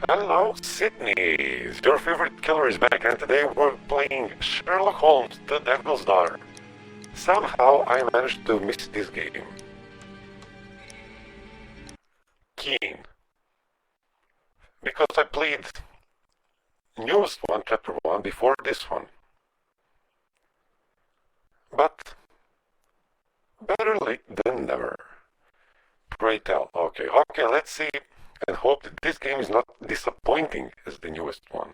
Hello, Sydney. Your favorite killer is back, and today we're playing Sherlock Holmes, the Devil's Daughter. Somehow I managed to miss this game. Keen. Because I played newest one, chapter 1, before this one. But better late than never. Pray tell. Okay, let's see and hope that this game is not disappointing as the newest one.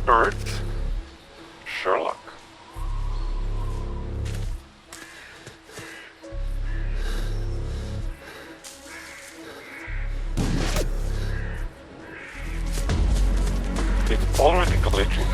Earth, Sherlock. It's already glitching.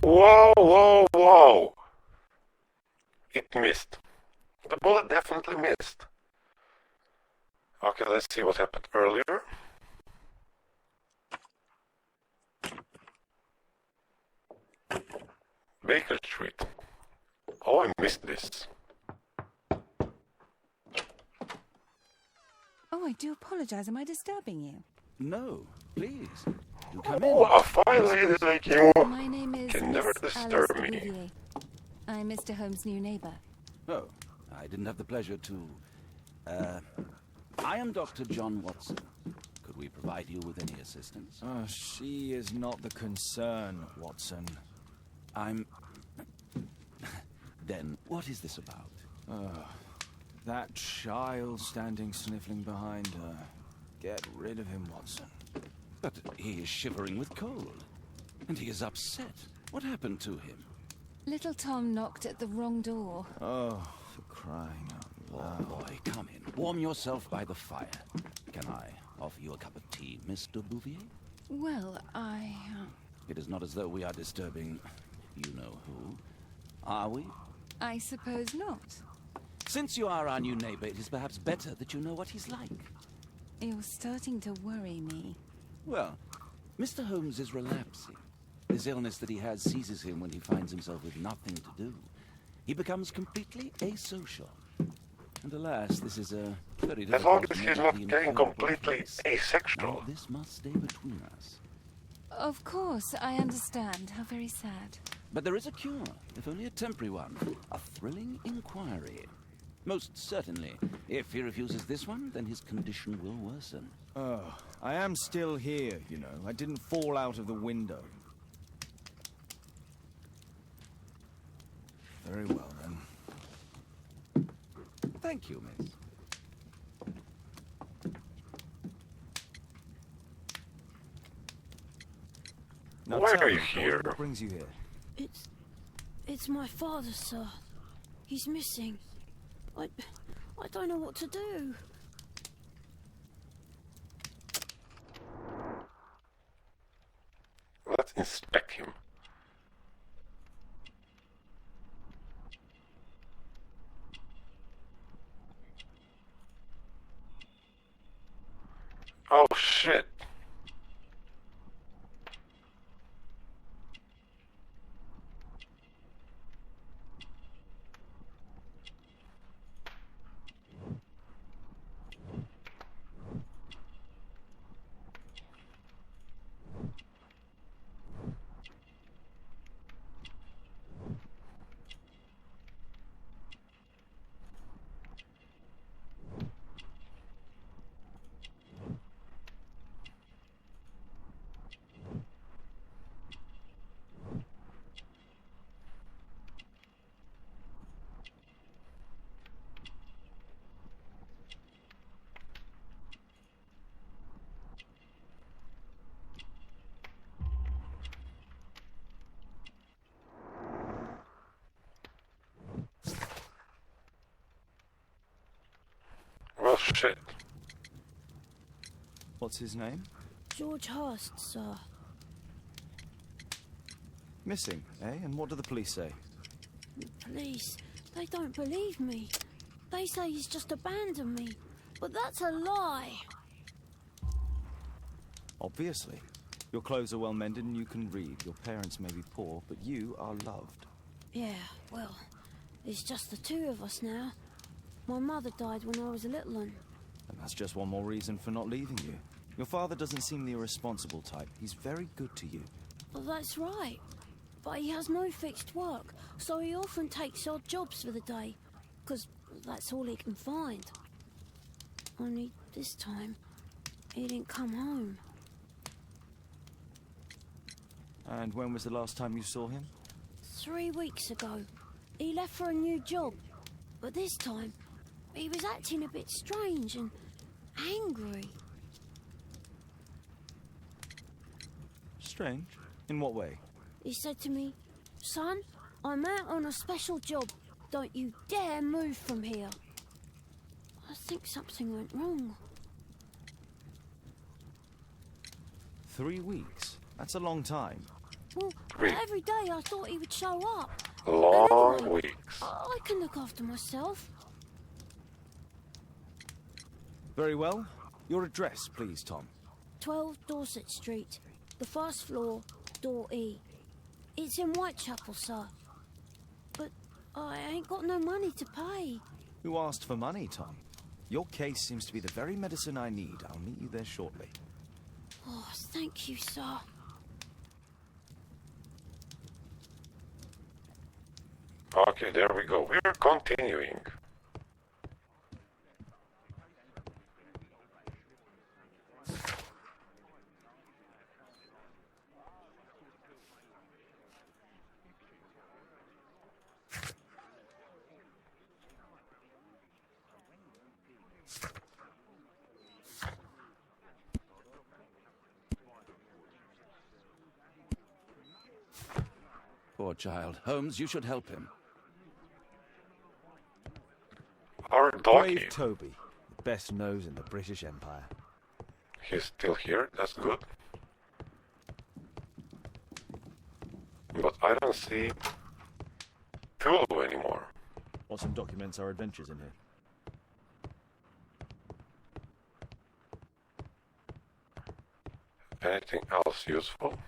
Whoa! It missed. The bullet definitely missed. Okay, let's see what happened earlier. Baker Street. Oh, I missed this. Oh, I do apologize. Am I disturbing you? No, please. You come in. Oh, a fine lady like you My name is can Miss never disturb Alice me. Bouvier. I'm Mr. Holmes' new neighbor. Oh, I didn't have the pleasure to... I am Dr. John Watson. Could we provide you with any assistance? She is not the concern, Watson. I'm... Then, what is this about? That child standing sniffling behind her. Get rid of him, Watson. But he is shivering with cold. And he is upset. What happened to him? Little Tom knocked at the wrong door. Oh, for crying out Oh, loud. boy, come in. Warm yourself by the fire. Can I offer you a cup of tea, Mr. Bouvier? Well, It is not as though we are disturbing you-know-who. Are we? I suppose not. Since you are our new neighbor, it is perhaps better that you know what he's like. You're starting to worry me. Well, Mr. Holmes is relapsing. This illness that he has seizes him when he finds himself with nothing to do. He becomes completely asocial. And alas, this is a very As long difficult as he's medically not getting incurable completely case. asexual. Now, this must stay between us. Of course, I understand. How very sad. But there is a cure, if only a temporary one. A thrilling inquiry. Most certainly. If he refuses this one, then his condition will worsen. Oh, I am still here, you know. I didn't fall out of the window. Very well, then. Thank you, miss. Now Why tell are you me, boy, here? What brings you here? It's my father, sir. He's missing. I don't know what to do. Let's inspect him. Oh shit. Well, shit. What's his name? George Hurst, sir. Missing, eh? And what do the police say? The police, they don't believe me. They say he's just abandoned me. But that's a lie. Obviously. Your clothes are well mended and you can read. Your parents may be poor, but you are loved. Yeah, well, it's just the two of us now. My mother died when I was a little one. And that's just one more reason for not leaving you. Your father doesn't seem the irresponsible type. He's very good to you. Well, that's right. But he has no fixed work, so he often takes odd jobs for the day. 'Cause that's all he can find. Only this time, he didn't come home. And when was the last time you saw him? 3 weeks ago. He left for a new job. But this time, he was acting a bit strange and angry. Strange? In what way? He said to me, "Son, I'm out on a special job. Don't you dare move from here." I think something went wrong. 3 weeks? That's a long time. Well, Wait. every day I thought he would show up. Long But anyway, weeks. I can look after myself. Very well. Your address, please, Tom. 12 Dorset Street, the first floor, door E. It's in Whitechapel, sir. But I ain't got no money to pay. Who asked for money, Tom? Your case seems to be the very medicine I need. I'll meet you there shortly. Oh, thank you, sir. Okay, there we go. We're continuing. Poor child. Holmes, you should help him. Our doggy. Brave Toby, the best nose in the British Empire. He's still here. That's good. But I don't see Tulu anymore. Watson documents our adventures in here. Anything else useful?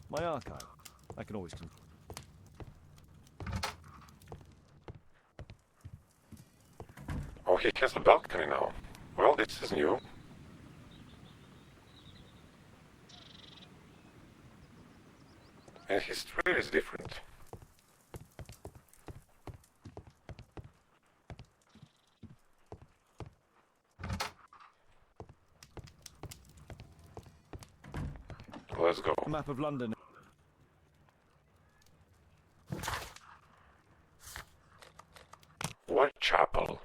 My archive. I can always... Oh, he has a balcony now. Well, this is new. And his street is different. Let's go. A map of London. Whitechapel.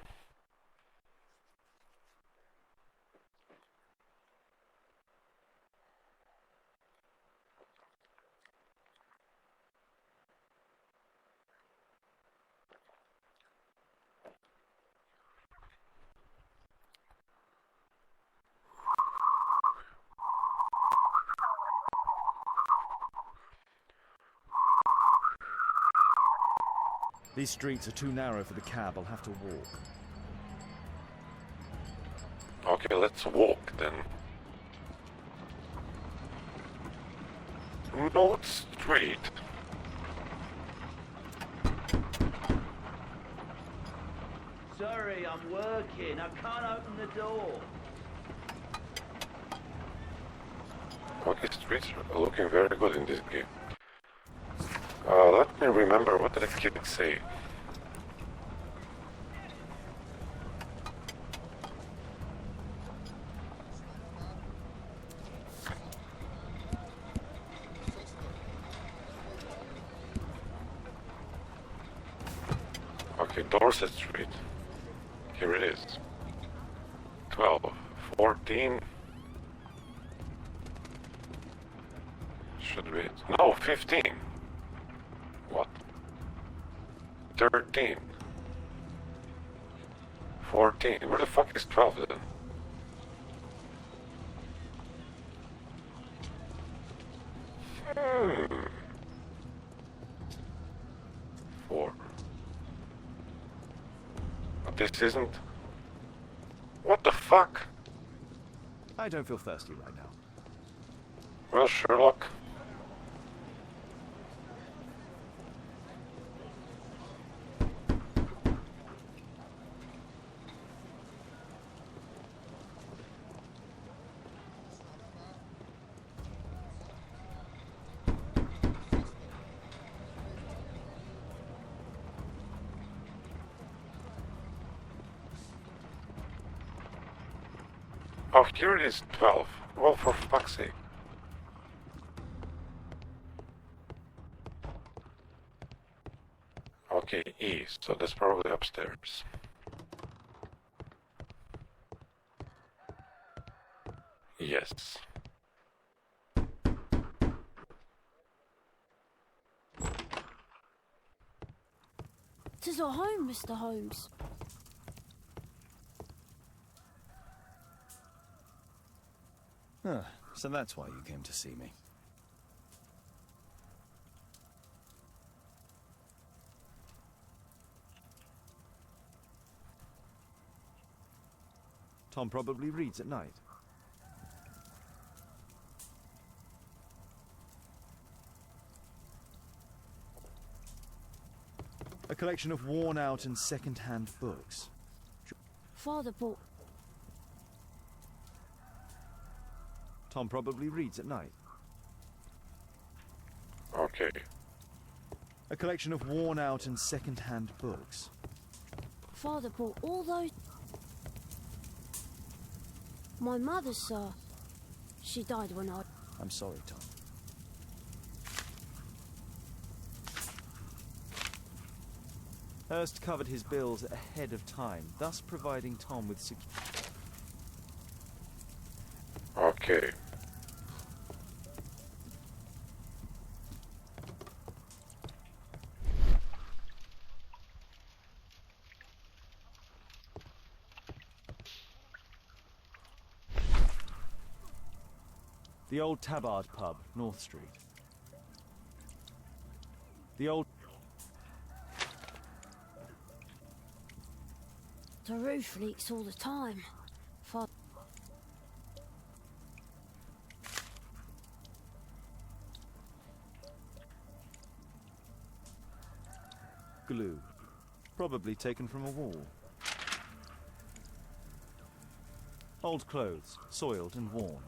These streets are too narrow for the cab. I'll have to walk. Okay, let's walk then. North Street. Sorry, I'm working. I can't open the door. Okay, streets are looking very good in this game. Let me remember, what did the kid say? Okay, Dorset Street. Here it is. 12, 14. Should be... No, 15. What? 13. 14. Where the fuck is 12 then? Hmm. 4. But this isn't. What the fuck? I don't feel thirsty right now. Well, Sherlock. Oh, here it is, 12. Well, for fuck's sake. Okay, E, so that's probably upstairs. Yes. "'Tis our home, Mr. Holmes." Huh, so that's why you came to see me. Tom probably reads at night. A collection of worn-out and second-hand books. Father bought... Tom probably reads at night. Okay. A collection of worn-out and second-hand books. Father bought all those... My mother, sir. She died when I... I'm sorry, Tom. Hurst covered his bills ahead of time, thus providing Tom with Okay. The old Tabard pub, North Street. The old... The roof leaks all the time. Father... Glue. Probably taken from a wall. Old clothes, soiled and worn.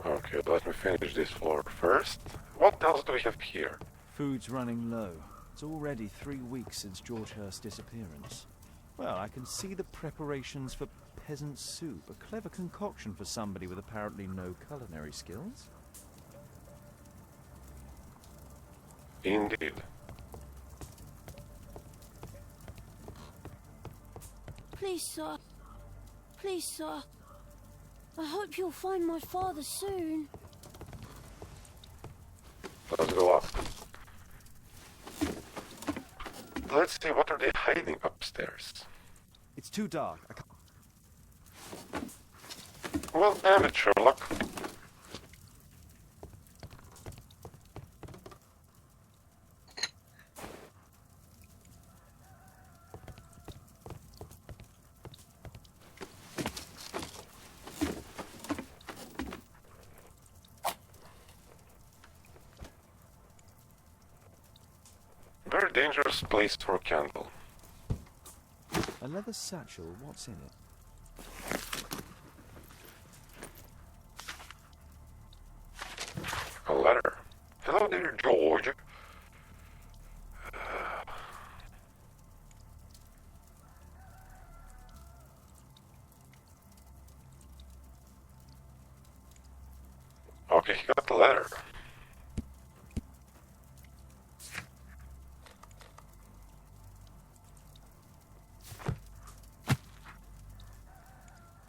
Okay, let me finish this floor first. What else do we have here? Food's running low. It's already 3 weeks since George Hurst's disappearance. Well, I can see the preparations for peasant soup. A clever concoction for somebody with apparently no culinary skills. Indeed. Please, sir. Please, sir. I hope you'll find my father soon. Let's go up. Let's see, what are they hiding upstairs? It's too dark. I can't... Well, damn it, Sherlock. Very dangerous place for a candle. A leather satchel, what's in it? A letter. Hello there, George. Okay, he got the letter.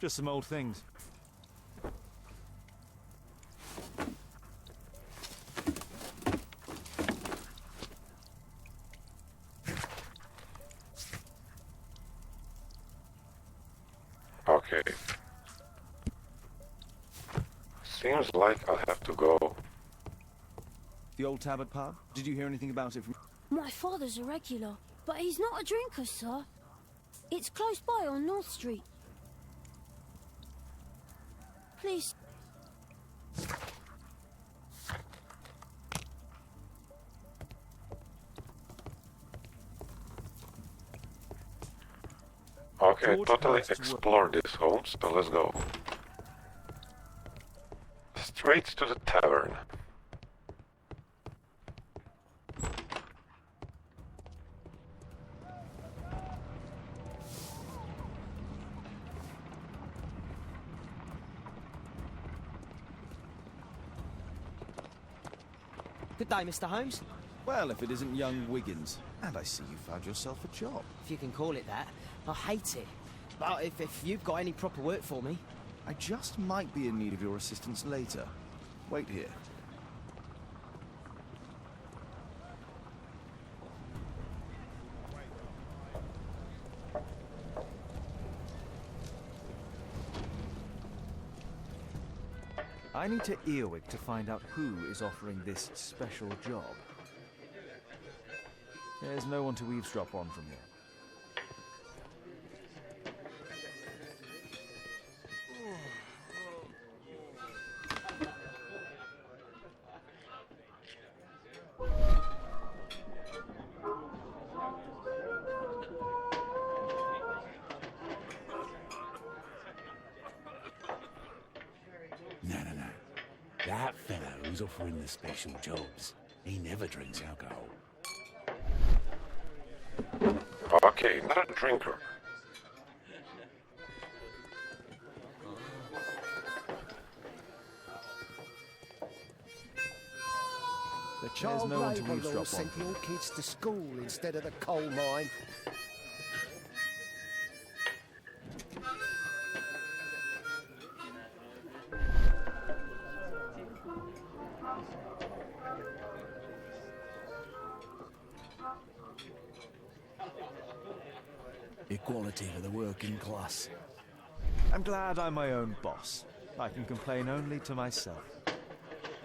Just some old things. Okay. Seems like I'll have to go. The old Tabard pub? Did you hear anything about it from... My father's a regular, but he's not a drinker, sir. It's close by on North Street. Please. Okay, George totally Hurst's explored this home, so let's go. Straight to the tavern. Good day, Mr. Holmes. Well, if it isn't young Wiggins. And I see you found yourself a job. If you can call it that. I hate it. But if you've got any proper work for me... I just might be in need of your assistance later. Wait here. I need to Earwig to find out who is offering this special job. There's no one to eavesdrop on from here. No. That fellow who's offering the special jobs, he never drinks alcohol. Okay, not a drinker. The child no one to labour eavesdrop law on. sent your kids to school instead of the coal mine. Equality for the working class. I'm glad I'm my own boss. I can complain only to myself.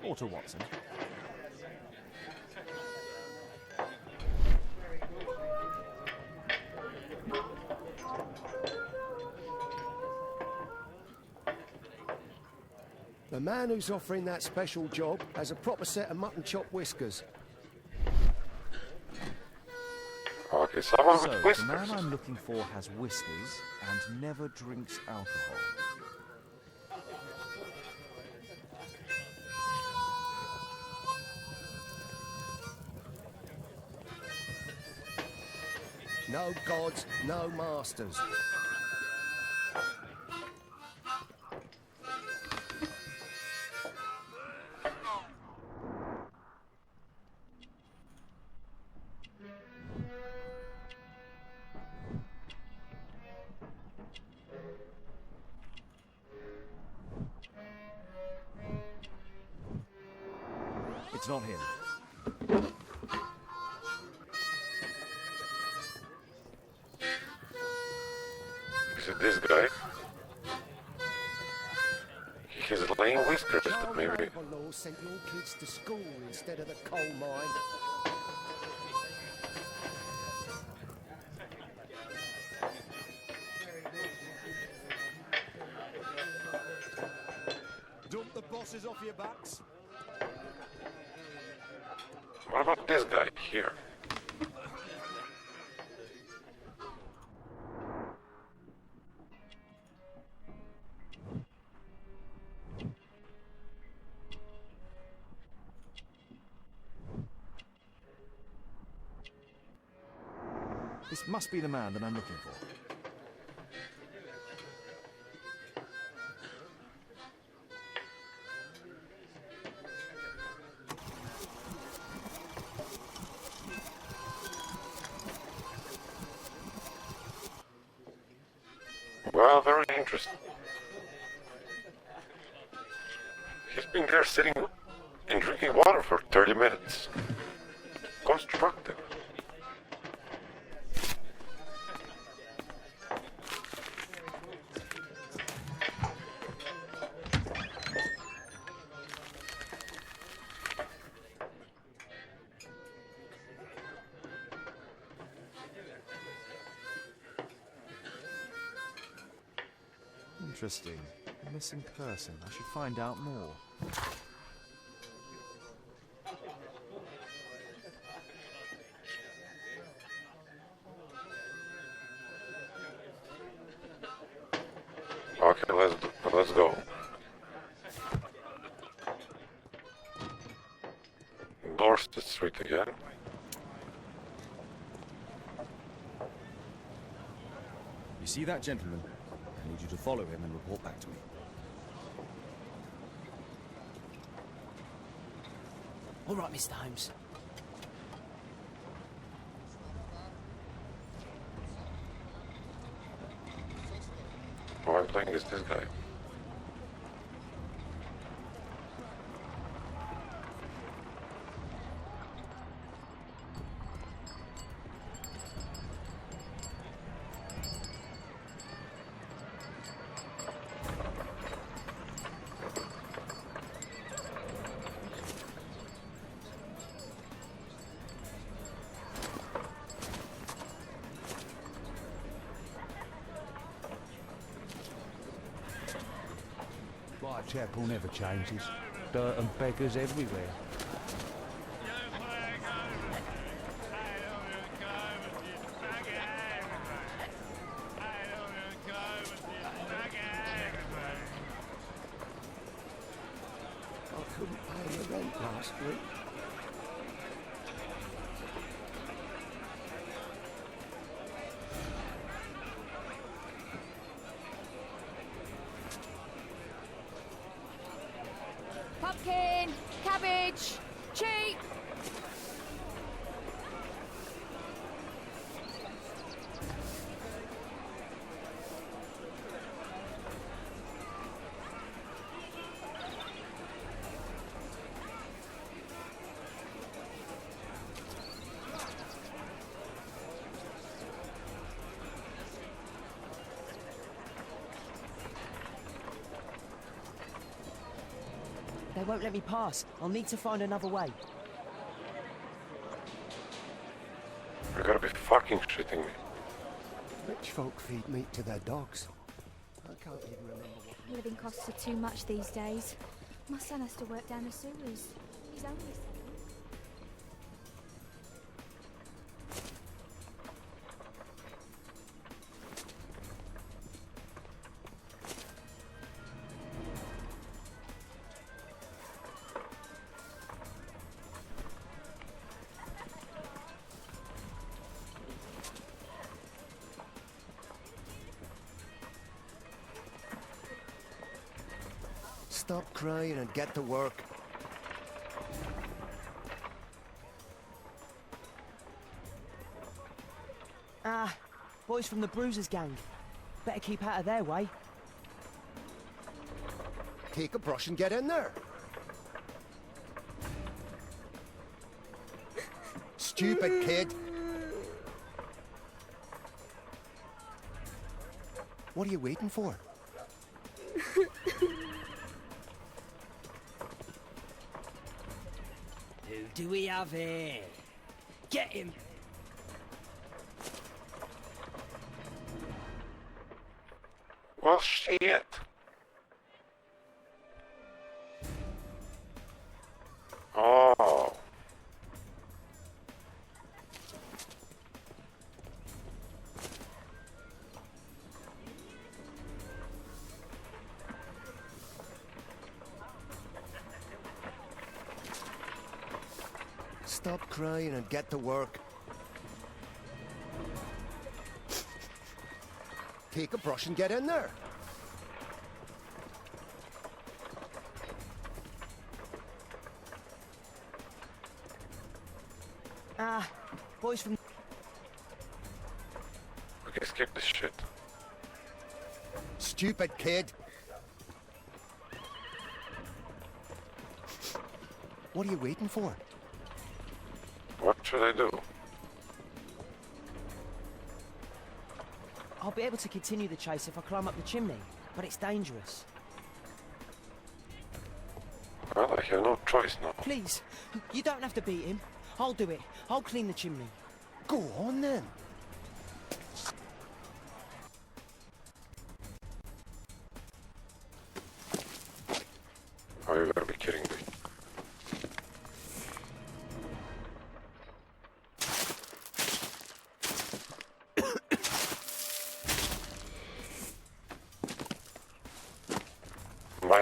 Or to Watson. The man who's offering that special job has a proper set of mutton chop whiskers. Okay, someone So, with the whiskers. man I'm looking for has whiskers and never drinks alcohol. No gods, no masters. It's not him. Is it this guy? He has laying whiskers, Child maybe. labour law sent your kids to school instead of the coal mine. Dump the bosses off your backs. What about this guy here? This must be the man that I'm looking for. Well, very interesting. He's been there sitting and drinking water for 30 minutes. Constructive. Interesting. A missing person. I should find out more. Okay, let's go. Dorset Street again. You see that gentleman? I need you to follow him and report back to me. All right, Mr. Holmes. Who I'm playing is this guy. Whitechapel never changes. Dirt and beggars everywhere. I couldn't pay the rent last week. Pumpkin, cabbage, cheap. They won't let me pass. I'll need to find another way. You gotta be fucking shitting me. Rich folk feed meat to their dogs. I can't even remember what... Living costs are too much these days. My son has to work down the sewers. He's only 7. Stop crying and get to work. Ah, boys from the Bruisers gang. Better keep out of their way. Take a brush and get in there. Stupid kid. What are you waiting for? Who do we have here? Get him! Well, shit. Oh. Stop crying and get to work. Take a brush and get in there. Ah, boys from... Okay, skip this shit. Stupid kid. What are you waiting for? What should I do? I'll be able to continue the chase if I climb up the chimney, but it's dangerous. Well, I have no choice now. Please, you don't have to beat him. I'll do it. I'll clean the chimney. Go on then.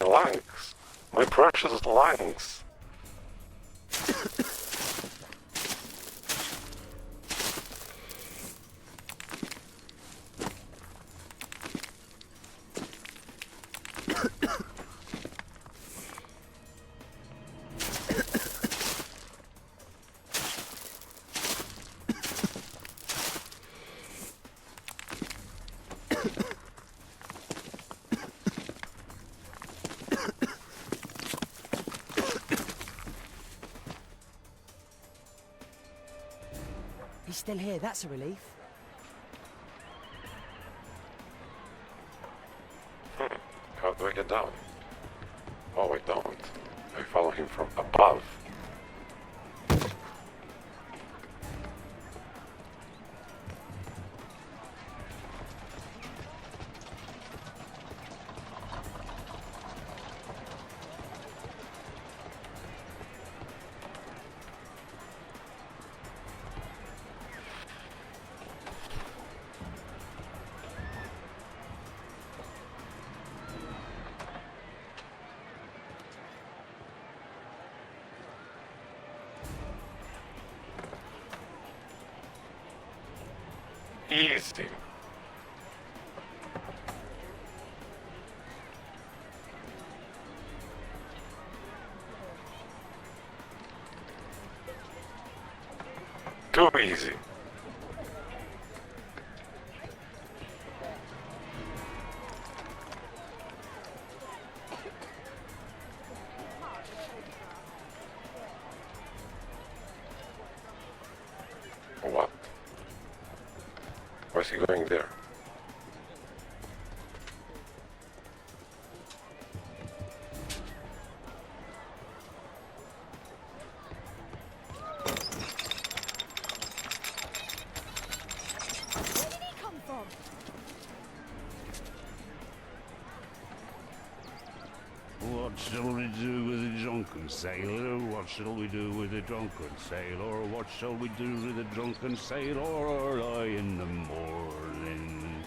lungs. My precious lungs. He's still here, that's a relief. How do I get down? Oh, I don't. I follow him from above. Easy. Too easy. What? Where's he going there? Where did he come from? What shall we do with the drunken sailor? What shall we do with the drunken sailor? What shall we do with the drunken sailor early in the morning?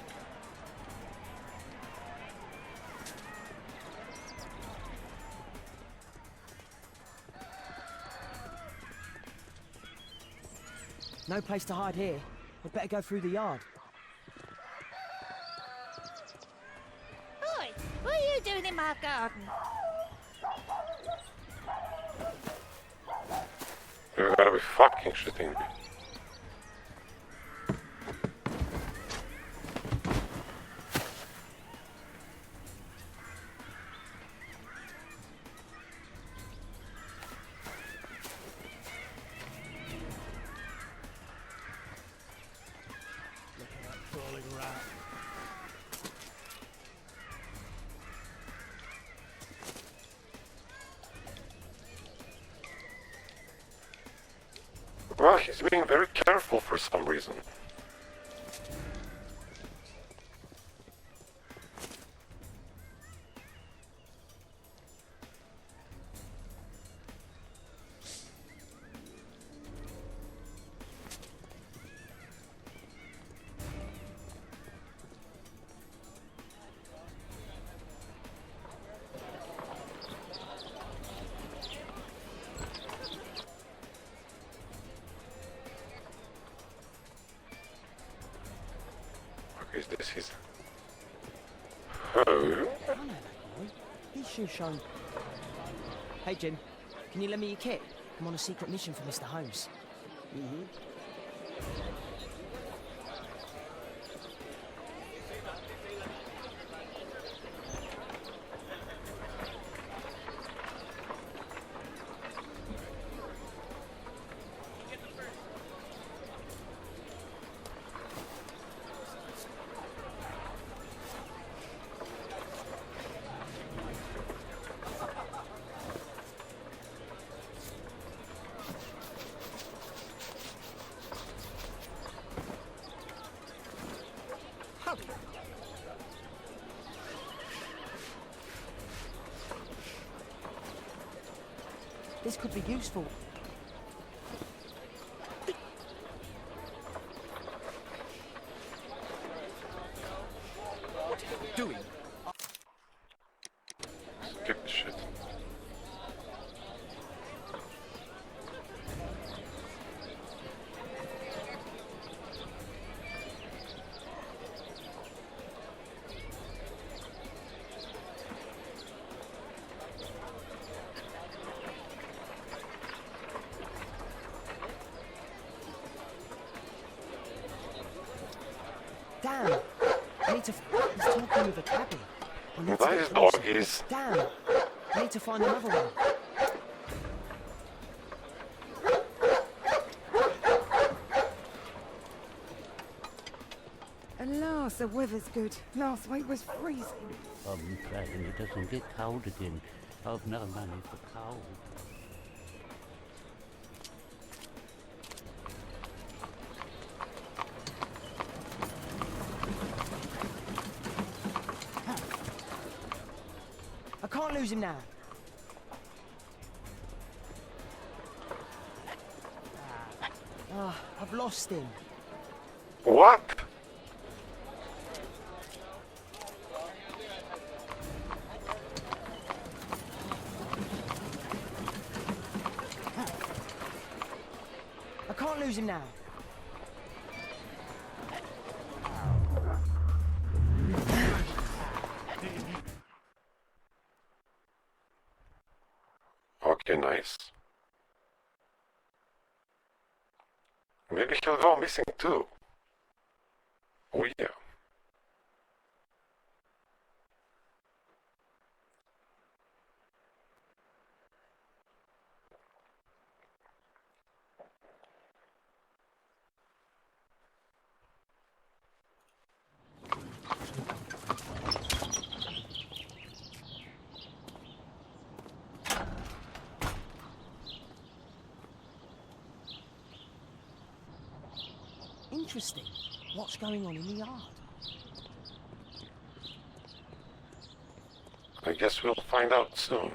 No place to hide here. We'd better go through the yard. Oi, what are you doing in my garden? You gotta be fucking shitting me. Well, he's being very careful for some reason. Is this his home? I know that boy. He's shoe shone. Hey, Jim. Can you lend me your kit? I'm on a secret mission for Mr. Holmes. This could be useful. Keep Damn. I need to... He's talking with a cabby. I need to Nice get closer. doggies. Damn. I need to find another one. At last, the weather's good. Last week was freezing. I'm praying it doesn't get cold again. I've no money for coal. I can't lose him now. I've lost him. What? I can't lose him now. Okay, nice. Maybe he'll go missing too. Oh yeah. Interesting. What's going on in the yard? I guess we'll find out soon.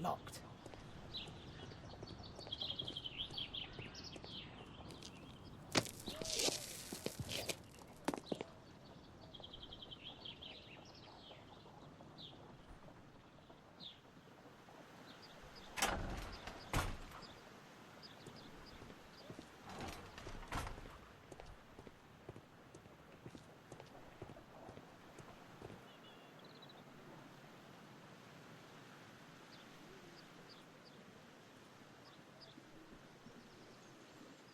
Locked.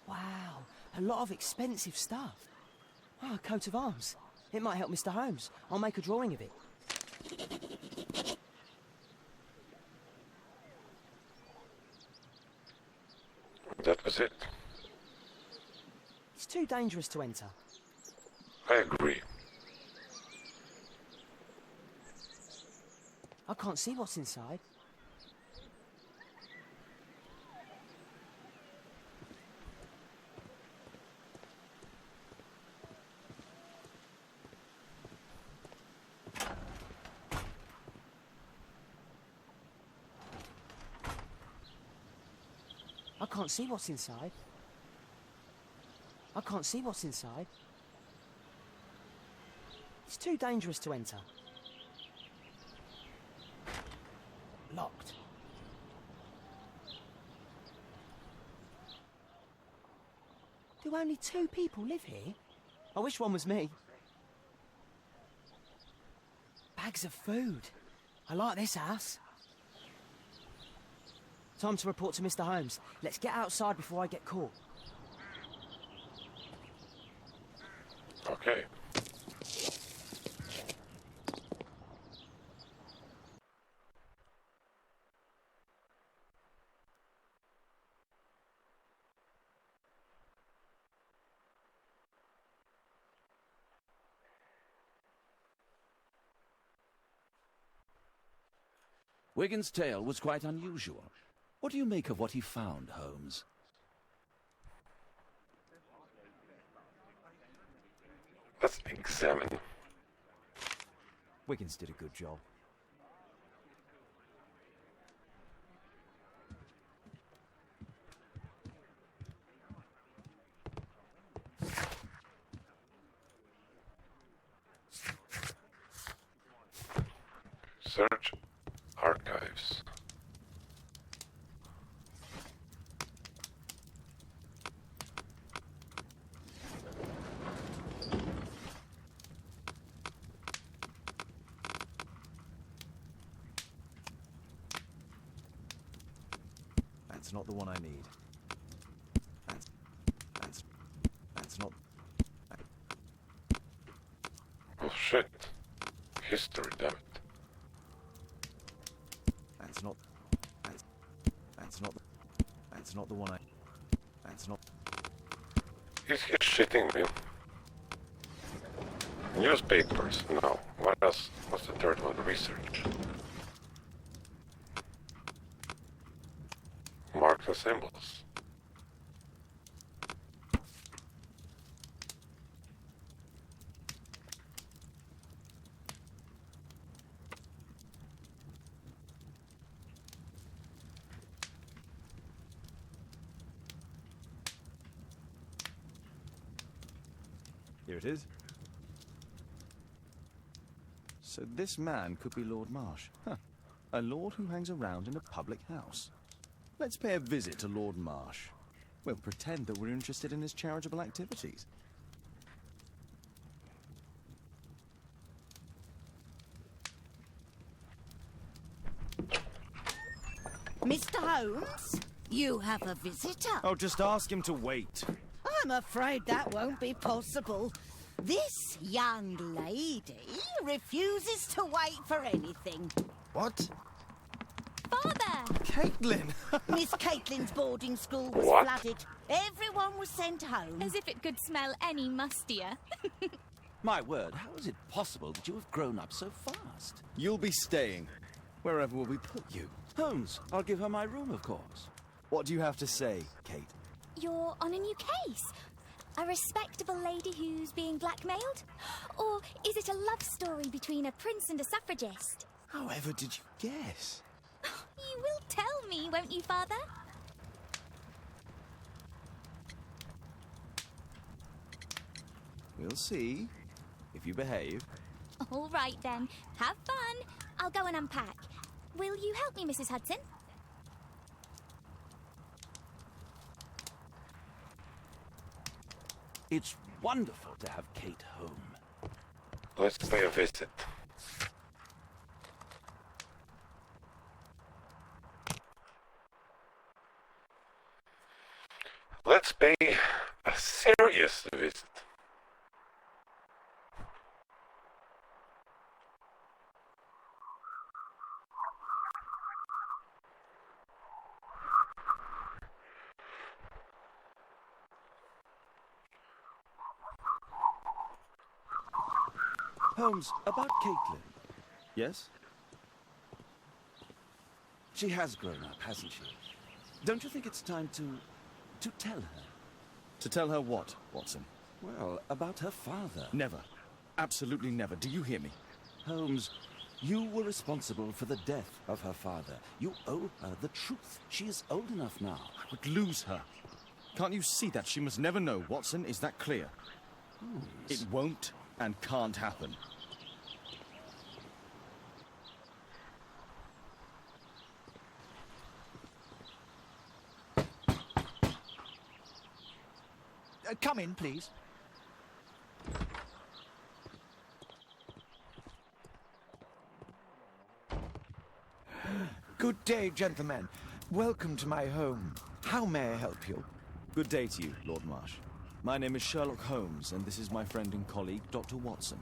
Wow, a lot of expensive stuff. Oh, a coat of arms. It might help Mr. Holmes. I'll make a drawing of it. That was it. It's too dangerous to enter. I agree. I can't see what's inside. I can't see what's inside. I can't see what's inside. It's too dangerous to enter. Locked. Do only 2 people live here? I wish one was me. Bags of food. I like this house. Time to report to Mr. Holmes. Let's get outside before I get caught. Okay. Wigan's tale was quite unusual. What do you make of what he found, Holmes? Let's examine. Wiggins did a good job. Search archives. That's not the one I need. That's not... Oh shit. History, damn it. That's not the one I... That's not... Is he shitting me? Newspapers? No. What else? What's the third one? Research. Mark the symbols. Here it is. So this man could be Lord Marsh. Huh. A lord who hangs around in a public house. Let's pay a visit to Lord Marsh. We'll pretend that we're interested in his charitable activities. Mr. Holmes, you have a visitor. Oh, just ask him to wait. I'm afraid that won't be possible. This young lady refuses to wait for anything. What? Father! Caitlin! Miss Caitlin's boarding school was What? flooded. Everyone was sent home. As if it could smell any mustier. My word, how is it possible that you have grown up so fast? You'll be staying. Wherever will we put you? Holmes, I'll give her my room, of course. What do you have to say, Kate? You're on a new case. A respectable lady who's being blackmailed? Or is it a love story between a prince and a suffragist? However did you guess? You will tell me, won't you, Father? We'll see. If you behave. All right, then. Have fun. I'll go and unpack. Will you help me, Mrs. Hudson? It's wonderful to have Kate home. Let's pay a visit. Let's pay a serious visit. Holmes, about Caitlin. Yes? She has grown up, hasn't she? Don't you think it's time to tell her? To tell her what, Watson? Well, about her father. Never. Absolutely never. Do you hear me? Holmes, you were responsible for the death of her father. You owe her the truth. She is old enough now. I would lose her. Can't you see that? She must never know, Watson. Is that clear? Holmes. It won't and can't happen. Come in, please. Good day, gentlemen. Welcome to my home. How may I help you? Good day to you, Lord Marsh. My name is Sherlock Holmes, and this is my friend and colleague, Dr. Watson.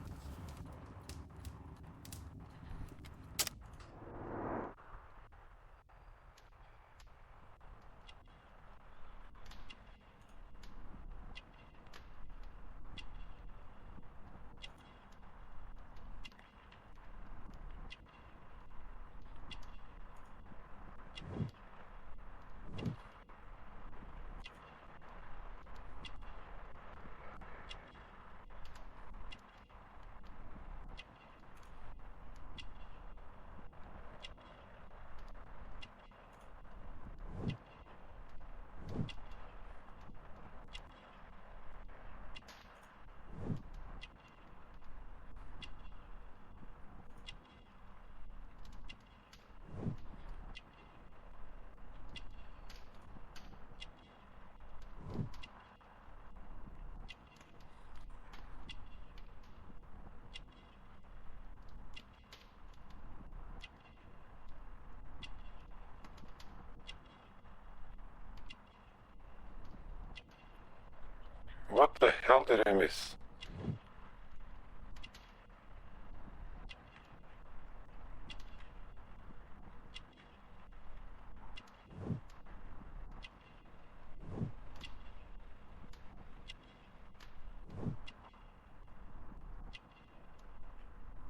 What the hell did I miss?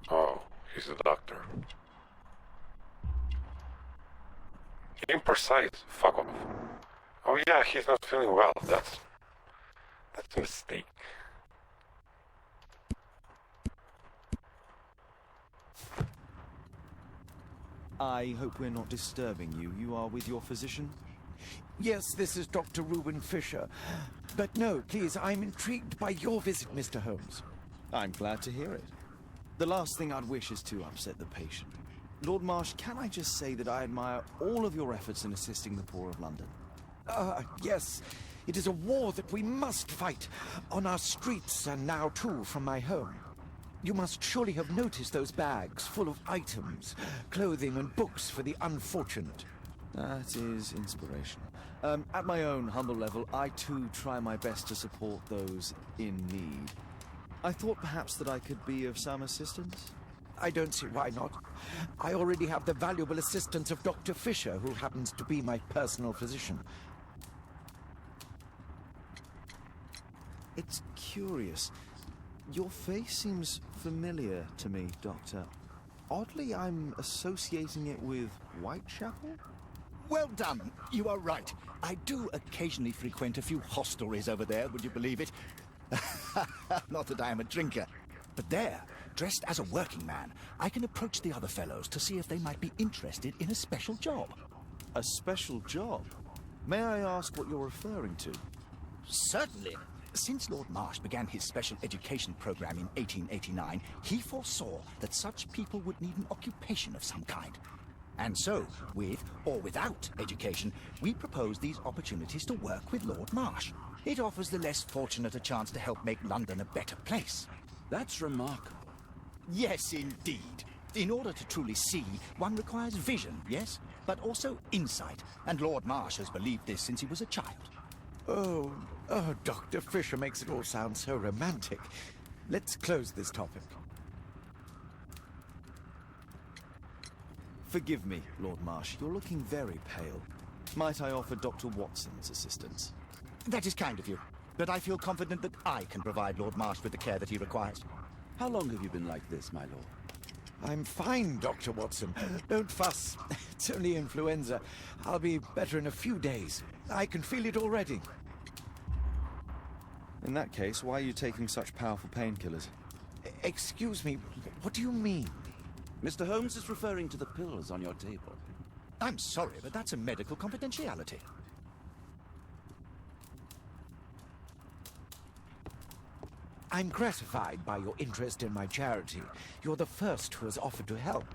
Oh, he's a doctor. Imprecise. Fuck off. Oh yeah, he's not feeling well. That's a mistake. I hope we're not disturbing you. You are with your physician? Yes, this is Dr. Reuben Fisher. But no, please, I'm intrigued by your visit, Mr. Holmes. I'm glad to hear it. The last thing I'd wish is to upset the patient. Lord Marsh, can I just say that I admire all of your efforts in assisting the poor of London? Yes. It is a war that we must fight, on our streets and now too from my home. You must surely have noticed those bags full of items, clothing and books for the unfortunate. That is inspirational. At my own humble level, I too try my best to support those in need. I thought perhaps that I could be of some assistance. I don't see why not. I already have the valuable assistance of Dr. Fisher, who happens to be my personal physician. It's curious. Your face seems familiar to me, Doctor. Oddly, I'm associating it with Whitechapel? Well done. You are right. I do occasionally frequent a few hostelries over there, would you believe it? Not that I am a drinker. But there, dressed as a working man, I can approach the other fellows to see if they might be interested in a special job. A special job? May I ask what you're referring to? Certainly. Since Lord Marsh began his special education program in 1889, he foresaw that such people would need an occupation of some kind. And so, with or without education, we propose these opportunities to work with Lord Marsh. It offers the less fortunate a chance to help make London a better place. That's remarkable. Yes, indeed. In order to truly see, one requires vision, yes, but also insight. And Lord Marsh has believed this since he was a child. Oh, Dr. Fisher makes it all sound so romantic. Let's close this topic. Forgive me, Lord Marsh. You're looking very pale. Might I offer Dr. Watson's assistance? That is kind of you, but I feel confident that I can provide Lord Marsh with the care that he requires. How long have you been like this, my lord? I'm fine, Dr. Watson. Don't fuss. It's only influenza. I'll be better in a few days. I can feel it already. In that case, why are you taking such powerful painkillers? Excuse me, what do you mean? Mr. Holmes is referring to the pills on your table. I'm sorry, but that's a medical confidentiality. I'm gratified by your interest in my charity. You're the first who has offered to help.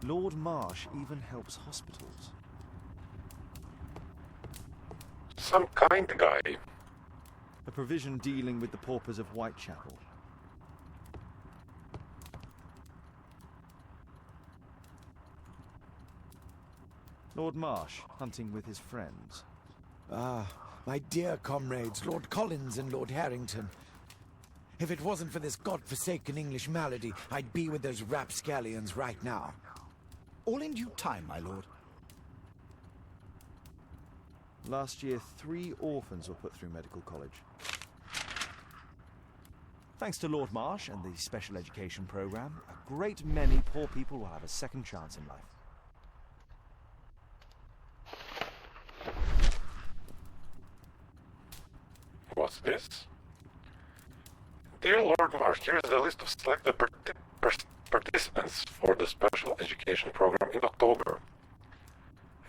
Lord Marsh even helps hospitals. Some kind guy. A provision dealing with the paupers of Whitechapel. Lord Marsh, hunting with his friends. Ah, my dear comrades, Lord Collins and Lord Harrington. If it wasn't for this godforsaken English malady, I'd be with those rapscallions right now. All in due time, my lord. Last year, 3 orphans were put through medical college. Thanks to Lord Marsh and the special education program, a great many poor people will have a second chance in life. What's this? Dear Lord Marsh, here is the list of selected participants for the special education program in October.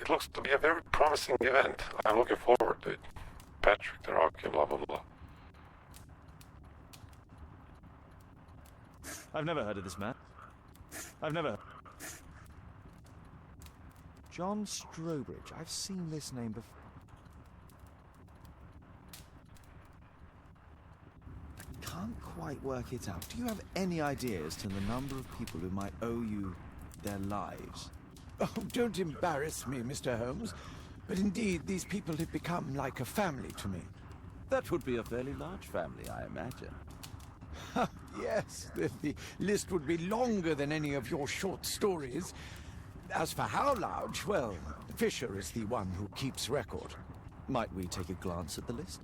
It looks to be a very promising event. I'm looking forward to it. Patrick the Rocky, blah blah blah. I've never heard of this man. John Strobridge. I've seen this name before. I can't quite work it out. Do you have any idea as to the number of people who might owe you their lives? Oh, don't embarrass me, Mr. Holmes. But indeed, these people have become like a family to me. That would be a fairly large family, I imagine. Yes, the list would be longer than any of your short stories. As for how large, well, Fisher is the one who keeps record. Might we take a glance at the list?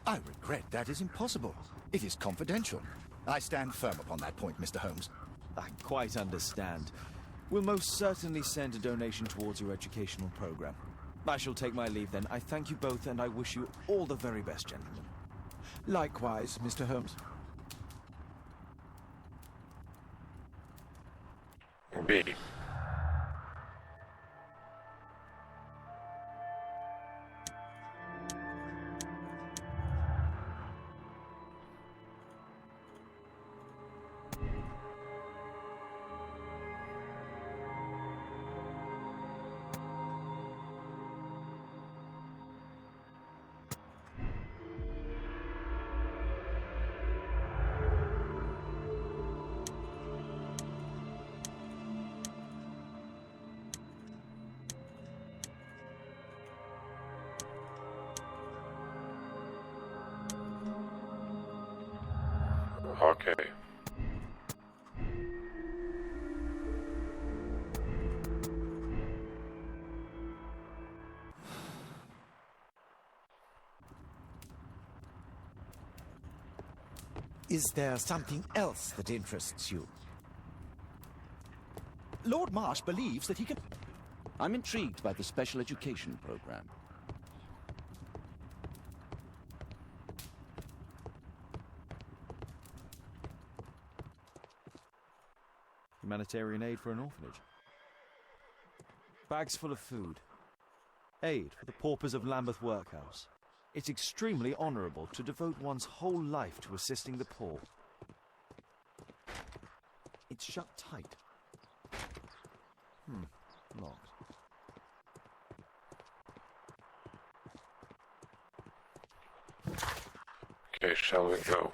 I regret that is impossible. It is confidential. I stand firm upon that point, Mr. Holmes. I quite understand. We'll most certainly send a donation towards your educational program. I shall take my leave then. I thank you both and I wish you all the very best, gentlemen. Likewise, Mr. Holmes. B. Okay. Is there something else that interests you? Lord Marsh believes that he can... I'm intrigued by the special education program. Humanitarian aid for an orphanage. Bags full of food. Aid for the paupers of Lambeth Workhouse. It's extremely honourable to devote one's whole life to assisting the poor. It's shut tight. Locked. Okay, shall we go?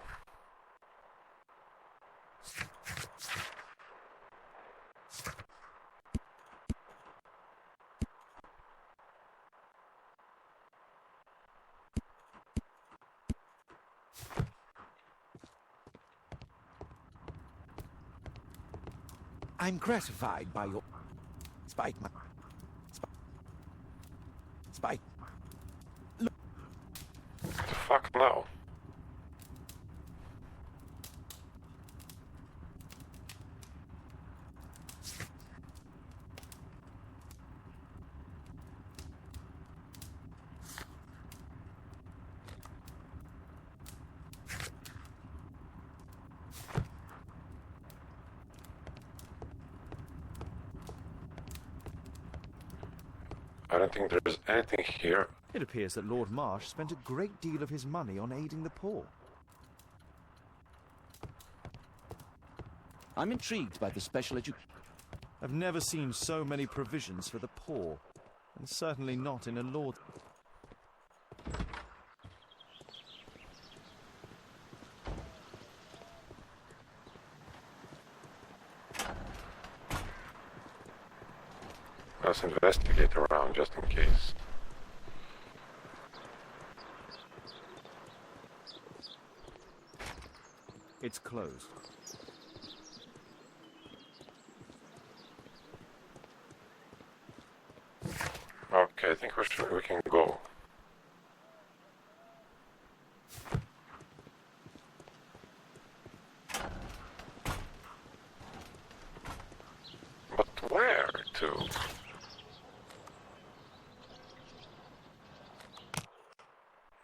I'm gratified by your... Spike, my... Spike. What the fuck now? I don't think there's anything here. It appears that Lord Marsh spent a great deal of his money on aiding the poor. I'm intrigued by the special education. I've never seen so many provisions for the poor, and certainly not in a lord... Let's investigate around just in case. It's closed. Okay, I think we can go. But where to?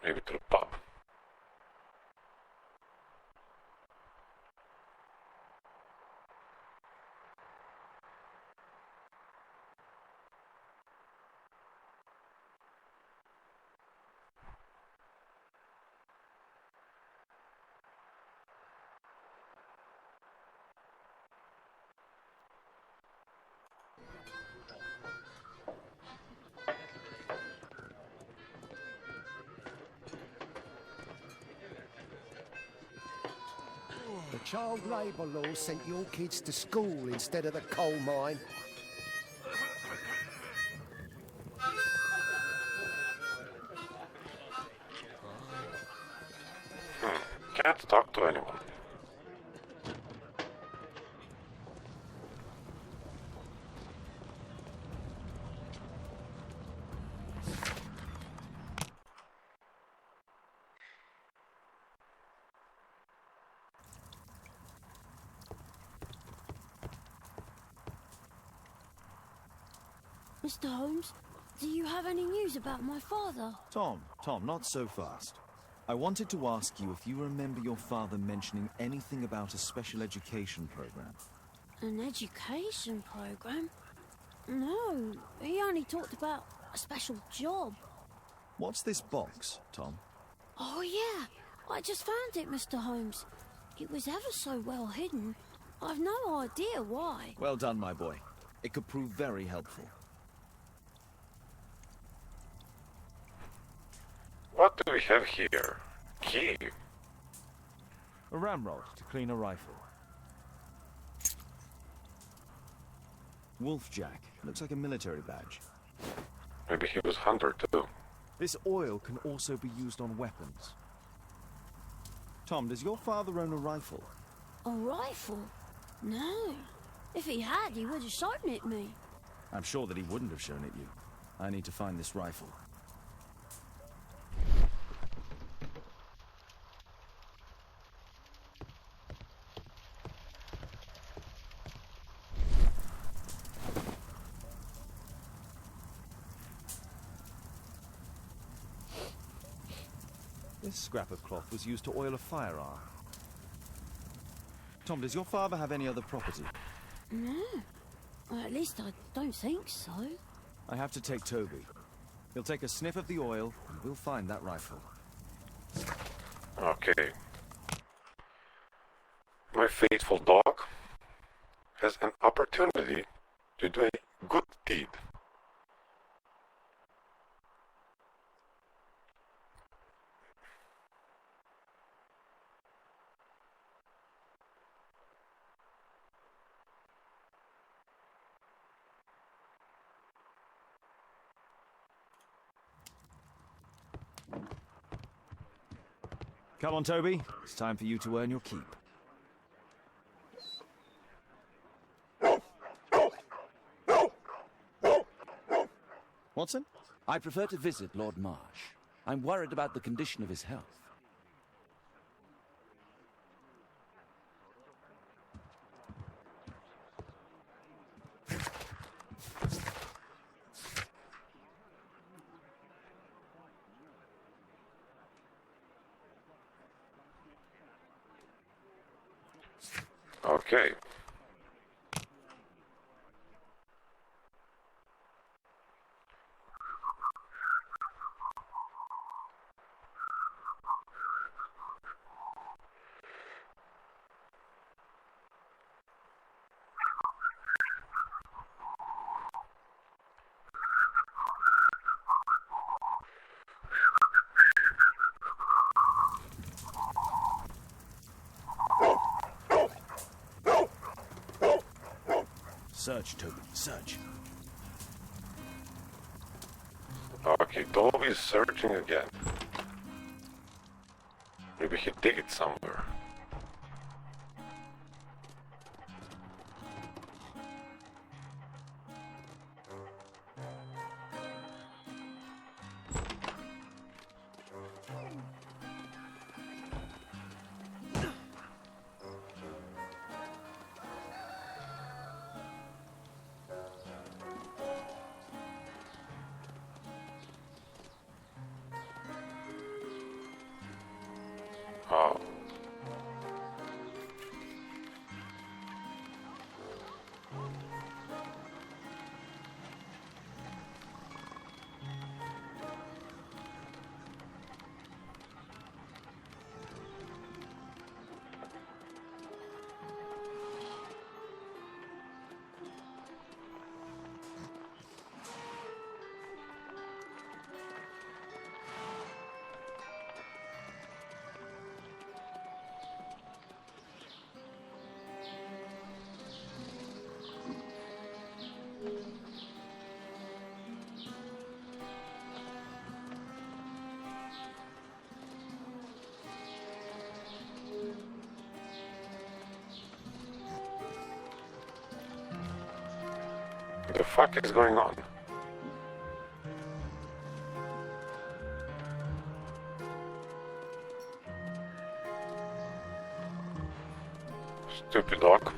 Maybe to the pub. The child labour law sent your kids to school instead of the coal mine. can't talk to anyone. Mr. Holmes, do you have any news about my father? Tom, not so fast. I wanted to ask you if you remember your father mentioning anything about a special education program. An education program? No, he only talked about a special job. What's this box, Tom? Oh, yeah. I just found it, Mr. Holmes. It was ever so well hidden. I've no idea why. Well done, my boy. It could prove very helpful. What do we have here? Key. A ramrod to clean a rifle. Wolfjack. Looks like a military badge. Maybe he was hunter too. This oil can also be used on weapons. Tom, does your father own a rifle? A rifle? No. If he had, he would have shown it me. I'm sure that he wouldn't have shown it you. I need to find this rifle. This scrap of cloth was used to oil a firearm. Tom, does your father have any other property? No. Well, at least I don't think so. I have to take Toby. He'll take a sniff of the oil, and we'll find that rifle. Okay. My faithful dog has an opportunity to do a good deed. Come on, Toby. It's time for you to earn your keep. Watson? I prefer to visit Lord Marsh. I'm worried about the condition of his health. Okay. Search, Toby, search. Okay, Toby's searching again. Maybe he dig it somewhere. Oh, The fuck is going on? Stupid dog.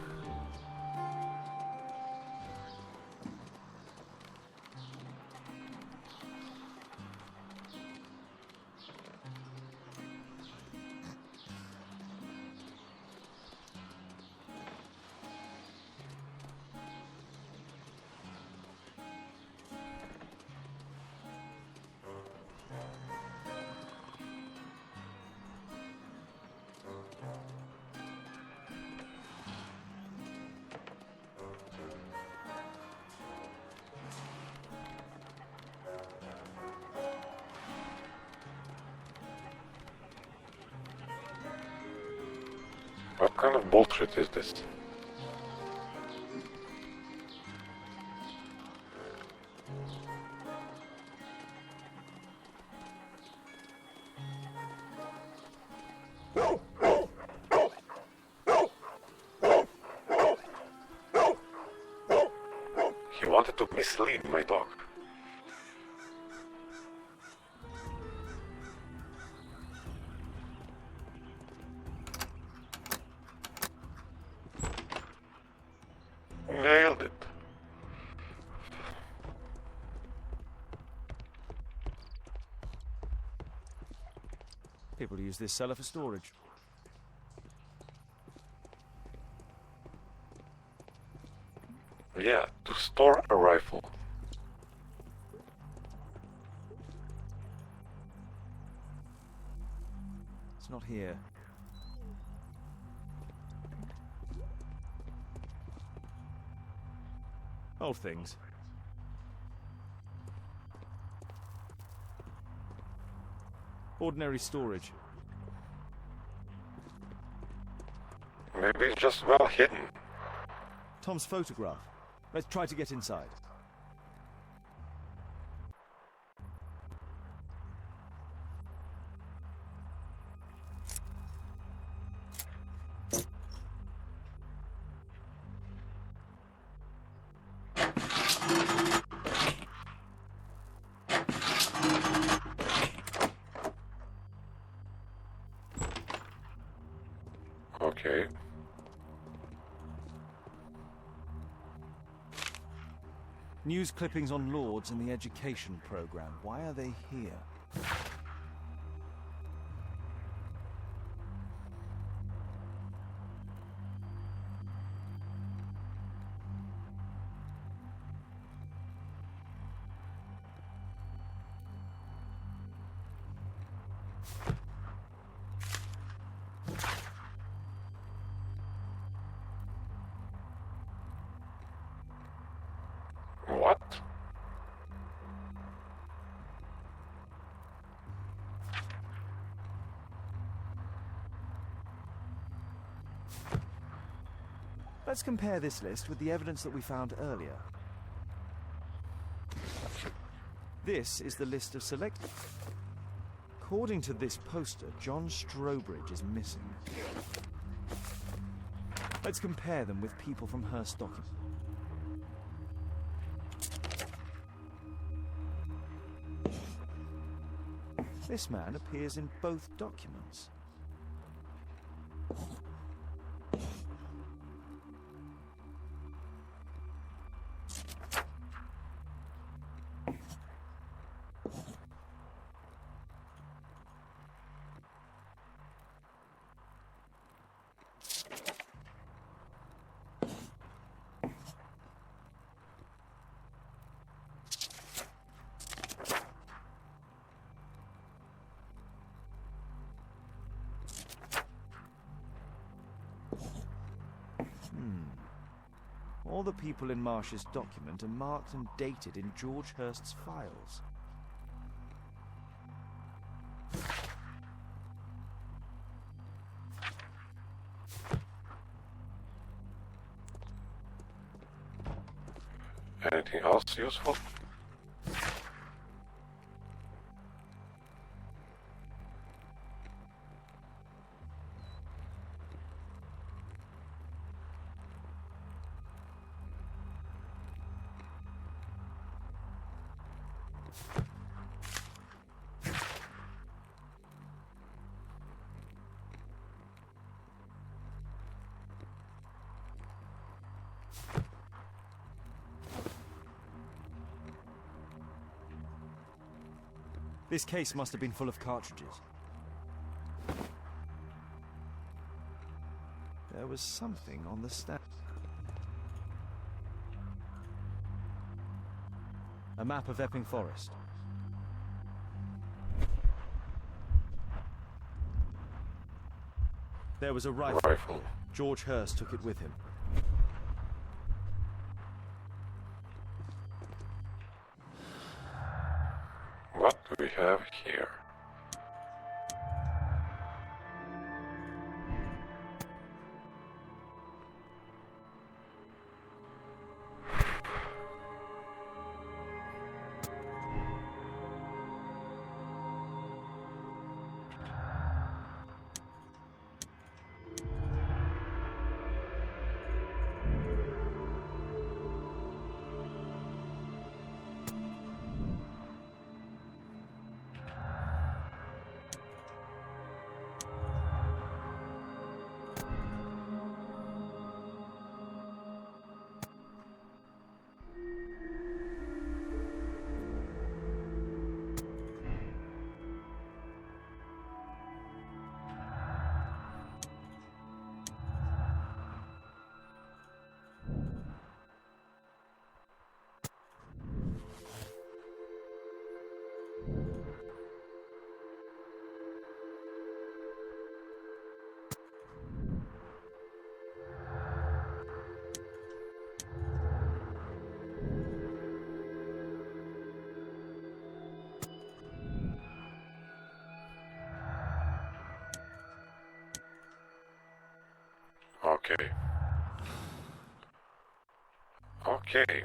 What kind of bullshit is this? He wanted to mislead my dog. Nailed it. People use this cellar for storage. Yeah, to store a rifle. It's not here. Old things. Ordinary storage. Maybe it's just well hidden. Tom's photograph. Let's try to get inside. Okay. News clippings on Lords and the education program. Why are they here? What? Let's compare this list with the evidence that we found earlier. This is the list of select... According to this poster, John Strobridge is missing. Let's compare them with people from Hearst documents. This man appears in both documents. All the people in Marsh's document are marked and dated in George Hurst's files. Anything else useful? This case must have been full of cartridges. There was something on the stand. A map of Epping Forest. There was a rifle. George Hurst took it with him. What do we have here? Okay. Okay.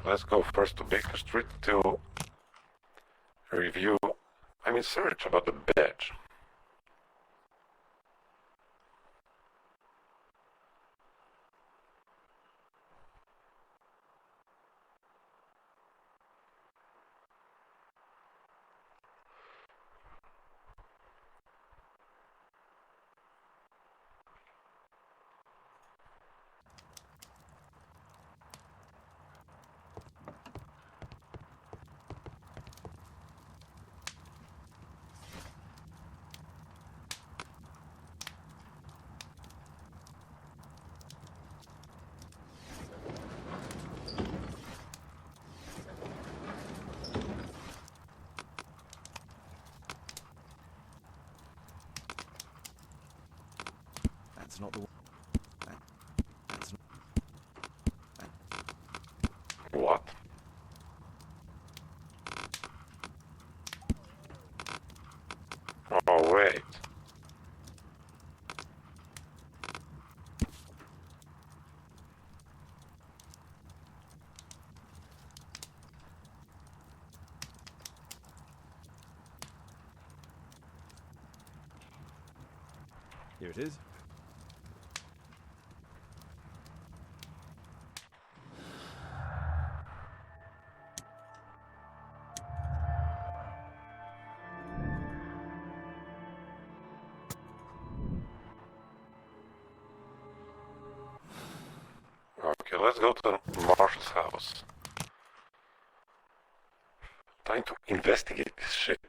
Let's go first to Baker Street to search about the badge. That's not the one. That's not... What? Oh, wait. Here it is. Okay, let's go to Marshall's house. Time to investigate this shit.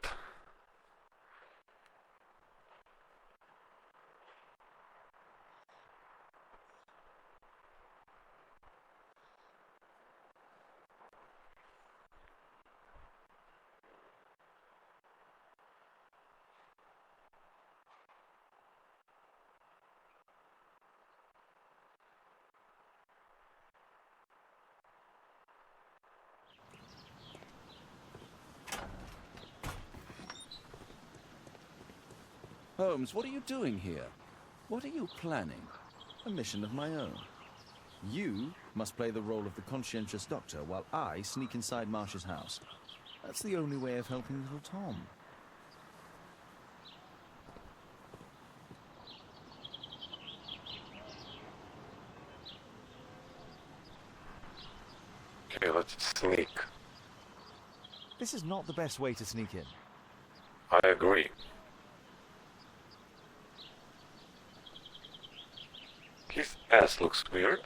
Holmes, what are you doing here? What are you planning? A mission of my own. You must play the role of the conscientious doctor while I sneak inside Marsh's house. That's the only way of helping little Tom. Okay, let's sneak. This is not the best way to sneak in. I agree. His ass looks weird.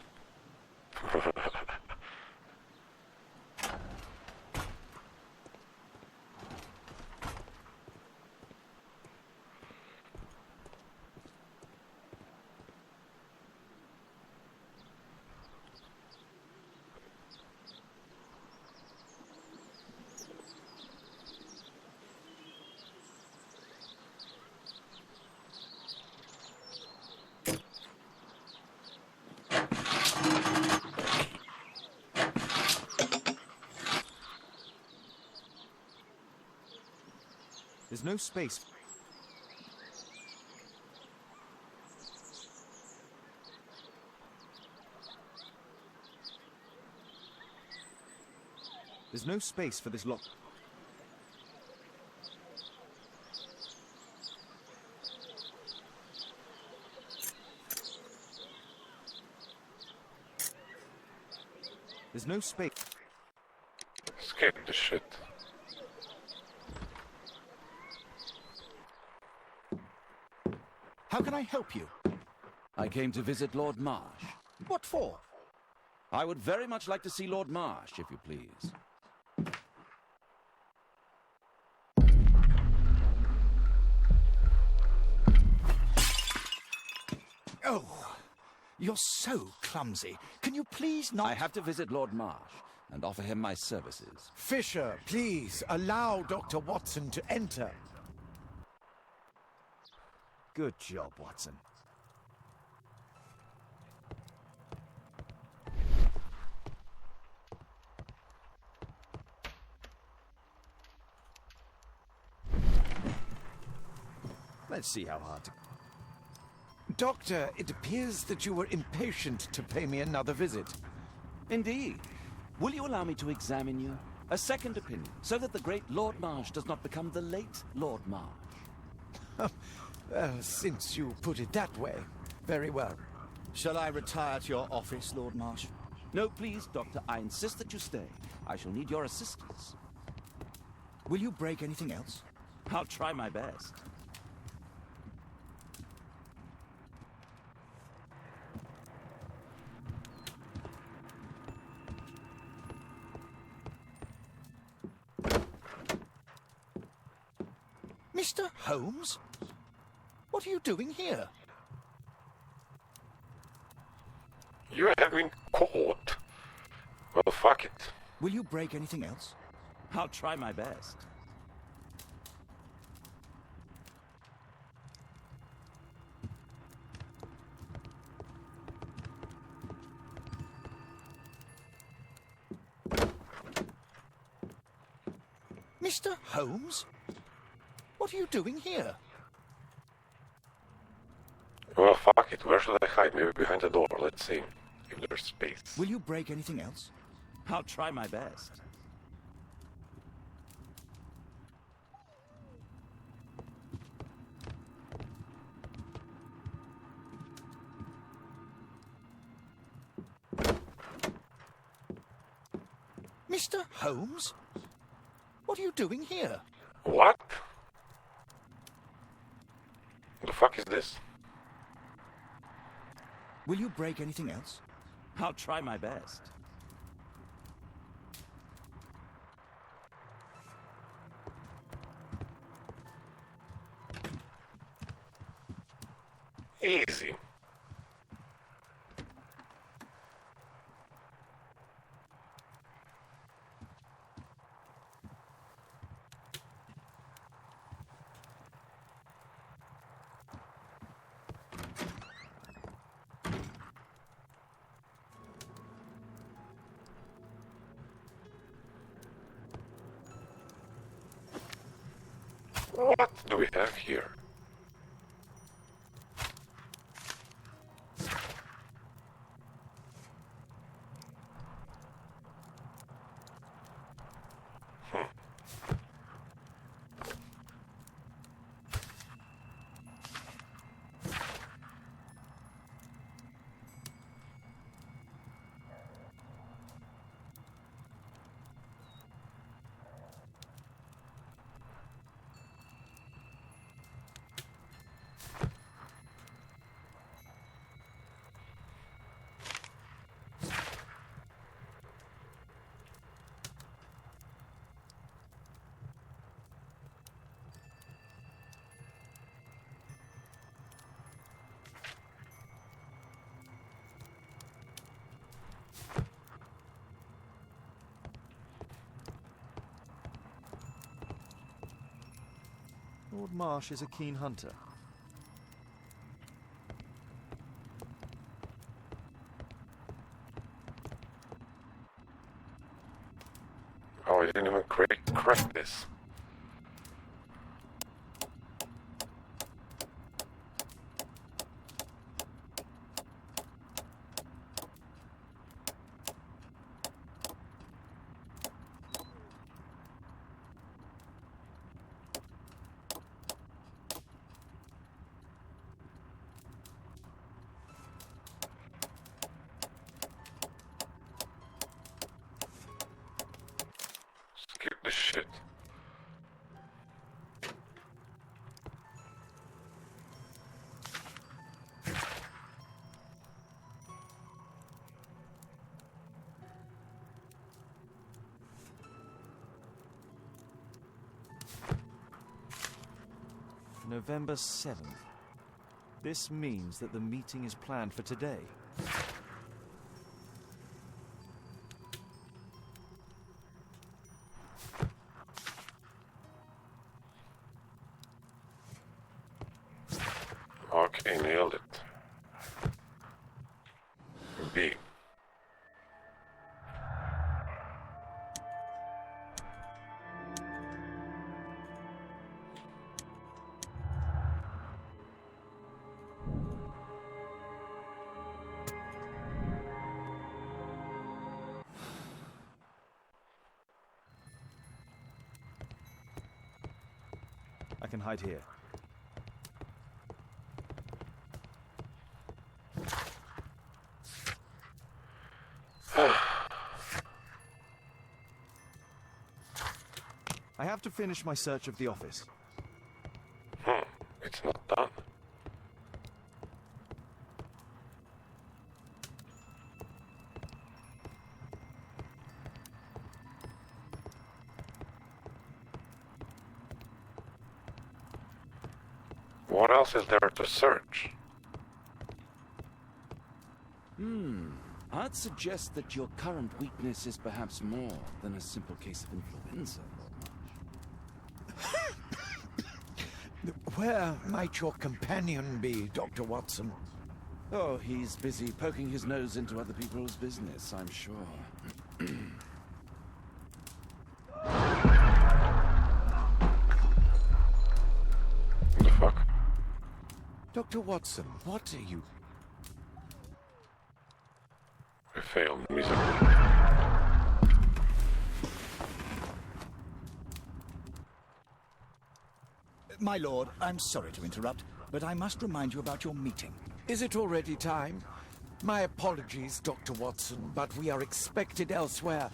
There's no space. There's no space for this lock. There's no space. Escape the shit. How can I help you? I came to visit Lord Marsh. What for? I would very much like to see Lord Marsh, if you please. Oh, you're so clumsy. Can you please not... I have to visit Lord Marsh and offer him my services. Fisher, please, allow Dr. Watson to enter. Good job, Watson. Let's see how hard to... Doctor, it appears that you were impatient to pay me another visit. Indeed. Will you allow me to examine you? A second opinion, so that the great Lord Marsh does not become the late Lord Marsh. Well, since you put it that way, very well. Shall I retire to your office, Lord Marsh? No, please, Doctor. I insist that you stay. I shall need your assistance. Will you break anything else? I'll try my best. Mr. Holmes? What are you doing here? You have been caught. Well, fuck it. Will you break anything else? I'll try my best. Mr. Holmes? What are you doing here? Well, fuck it. Where should I hide? Maybe behind the door. Let's see if there's space. Will you break anything else? I'll try my best. Mr. Holmes? What are you doing here? What? The fuck is this? Will you break anything else? I'll try my best. Easy. What do we have here? Lord Marsh is a keen hunter. Oh, I didn't even crack this. Skip this shit. November 7th. This means that the meeting is planned for today. Okay, nailed it. B. I can hide here. I have to finish my search of the office. It's not done. What else is there to search? I'd suggest that your current weakness is perhaps more than a simple case of influenza, Lord Marsh. Where might your companion be, Dr. Watson? Oh, he's busy poking his nose into other people's business, I'm sure. What the fuck? Dr. Watson, what are you... I failed miserably. My lord, I'm sorry to interrupt, but I must remind you about your meeting. Is it already time? My apologies, Dr. Watson, but we are expected elsewhere.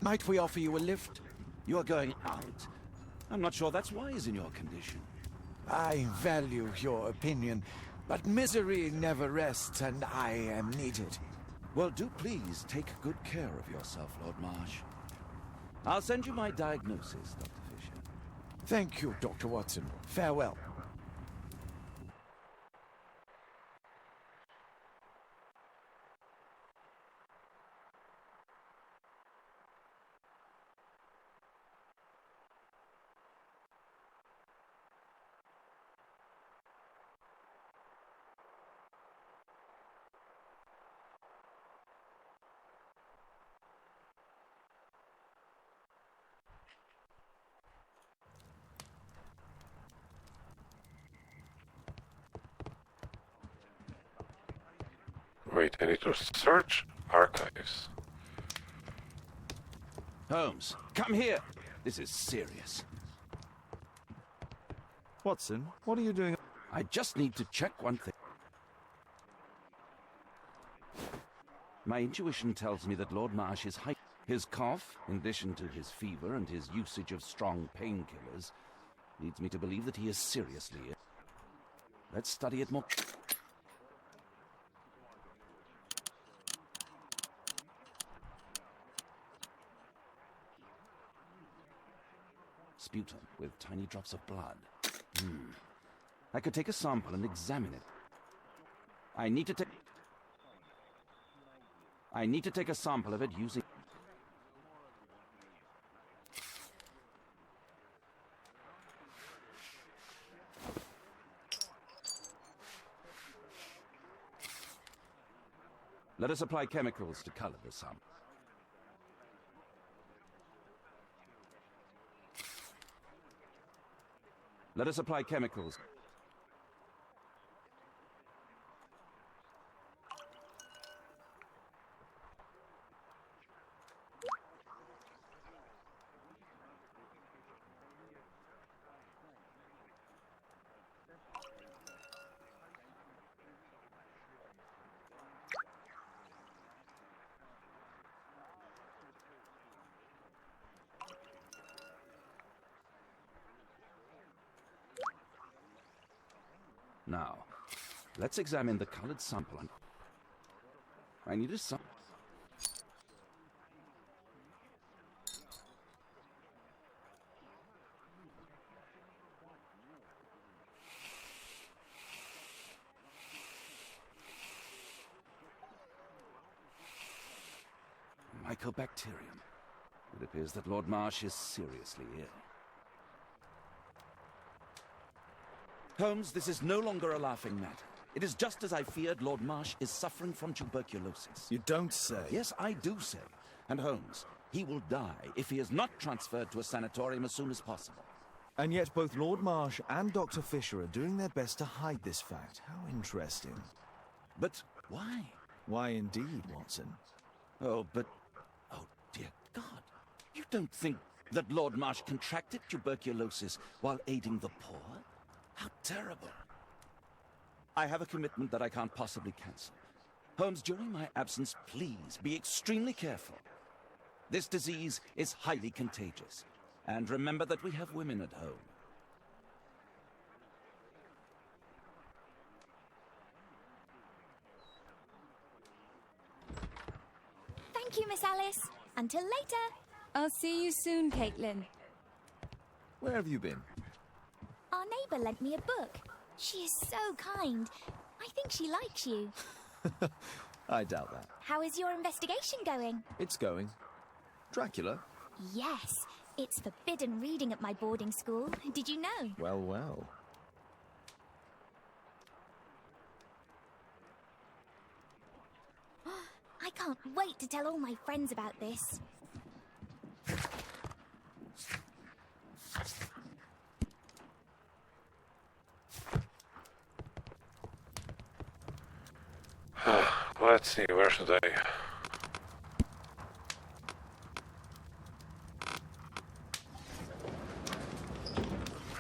Might we offer you a lift? You are going out? I'm not sure that's wise in your condition. I value your opinion, but misery never rests, and I am needed. Well, do please take good care of yourself, Lord Marsh. I'll send you my diagnosis, Dr. Fisher. Thank you, Dr. Watson. Farewell. Wait, I need to search archives. Holmes, come here. This is serious. Watson, what are you doing? I just need to check one thing. My intuition tells me that Lord Marsh is high. His cough, in addition to his fever and his usage of strong painkillers, leads me to believe that he is seriously ill. Let's study it more. Sputum with tiny drops of blood. I could take a sample and examine it. I need to take a sample of it using... Let us apply chemicals to color the sample. Let us apply chemicals. Now, let's examine the colored sample. I need a sample. Mycobacterium. It appears that Lord Marsh is seriously ill. Holmes, this is no longer a laughing matter. It is just as I feared. Lord Marsh is suffering from tuberculosis. You don't say. Yes, I do say. And Holmes, he will die if he is not transferred to a sanatorium as soon as possible. And yet both Lord Marsh and Dr. Fisher are doing their best to hide this fact. How interesting. But why? Why indeed, Watson? Oh, dear God. You don't think that Lord Marsh contracted tuberculosis while aiding the poor? How terrible. I have a commitment that I can't possibly cancel. Holmes, during my absence, please be extremely careful. This disease is highly contagious. And remember that we have women at home. Thank you, Miss Alice. Until later. I'll see you soon, Caitlin. Where have you been? Our neighbour lent me a book. She is so kind. I think she likes you. I doubt that. How is your investigation going? It's going. Dracula? Yes. It's forbidden reading at my boarding school. Did you know? Well, well. I can't wait to tell all my friends about this. Let's see, where should I...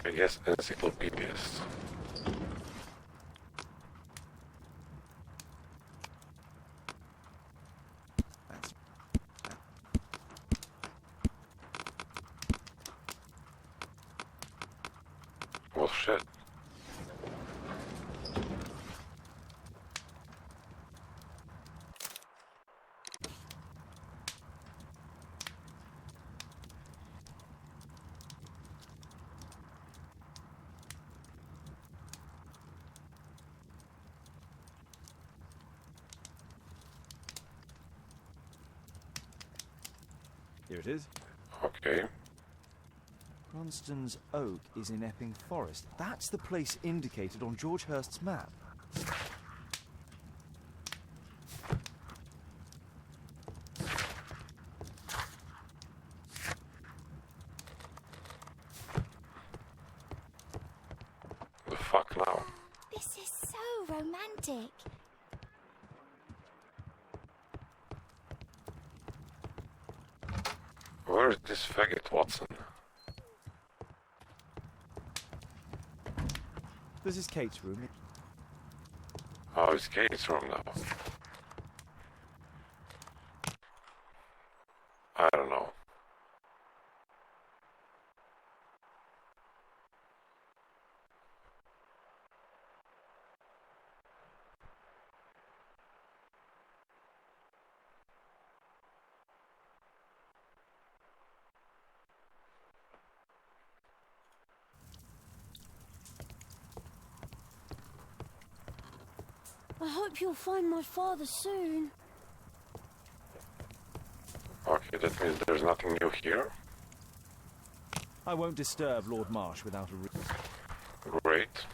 I guess encyclopedias. Well, shit. Here it is. Okay. Cronstan's Oak is in Epping Forest. That's the place indicated on George Hurst's map. The fuck now? This is so romantic. Where is this faggot, Watson? This is Kate's room. Oh, it's Kate's room now. I don't know. I hope you'll find my father soon. Okay, that means there's nothing new here. I won't disturb Lord Marsh without a reason. Great.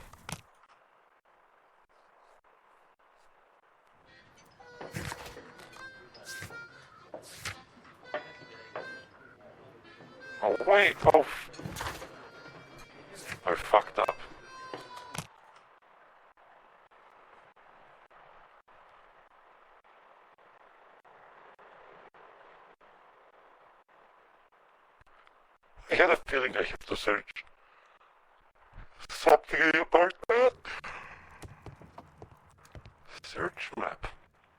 Oh wait, oh. I fucked up. I had a feeling I have to search something in the apartment. Search map.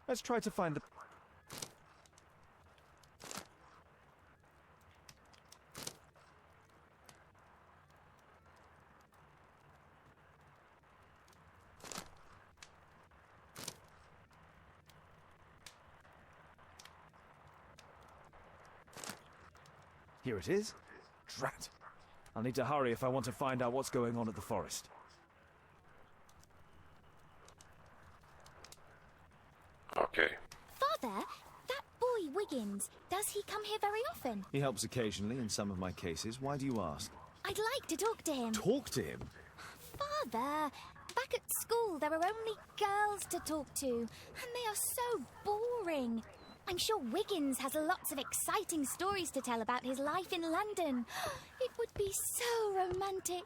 Let's try to find the... Here it is. Drat. I'll need to hurry if I want to find out what's going on at the forest. Okay. Father, that boy Wiggins, does he come here very often? He helps occasionally in some of my cases. Why do you ask? I'd like to talk to him. Talk to him? Father, back at school there are only girls to talk to, and they are so boring. I'm sure Wiggins has lots of exciting stories to tell about his life in London. It would be so romantic.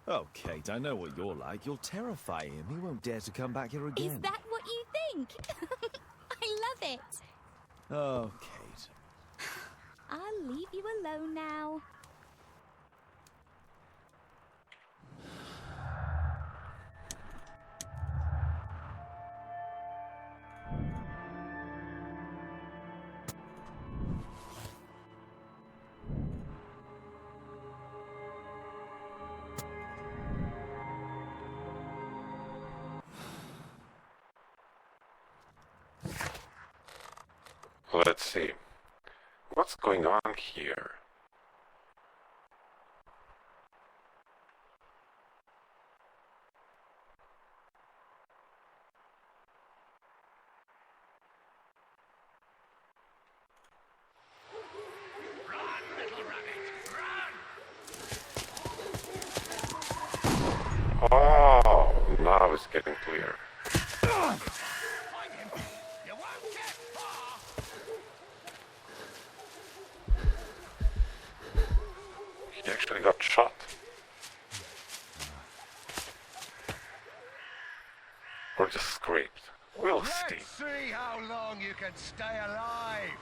Oh, Kate, I know what you're like. You'll terrify him. He won't dare to come back here again. Is that what you think? I love it. Oh, Kate. I'll leave you alone now. Let's see. What's going on here? Oh, now it's getting clear. He actually got shot. Or just scraped. We'll see. Let's see how long you can stay alive.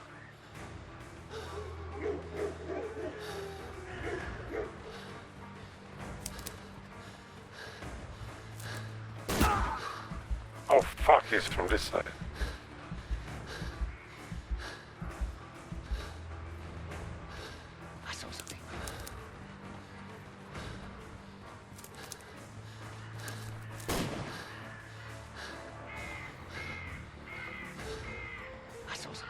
Oh fuck, he's from this side. I saw something. I saw something.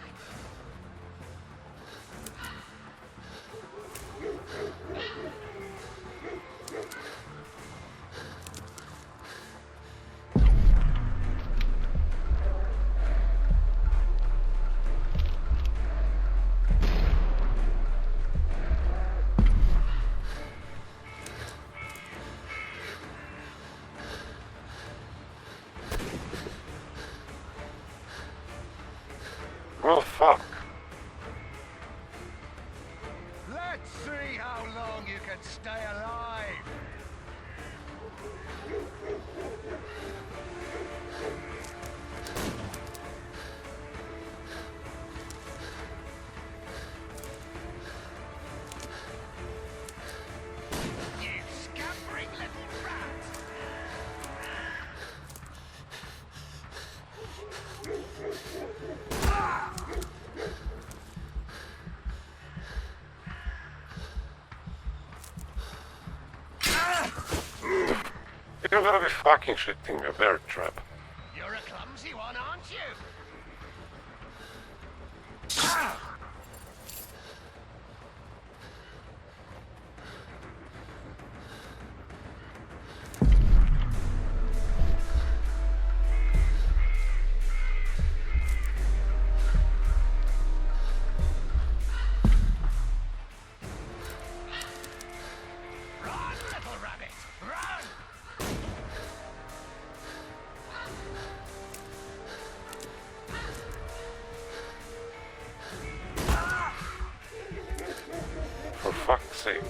Well, fuck. Let's see how long you can stay alive. You scampering little rat. You're gonna be fucking shitting me, a bear trap. You're a clumsy one, aren't you? Run, little rabbit, run! sake.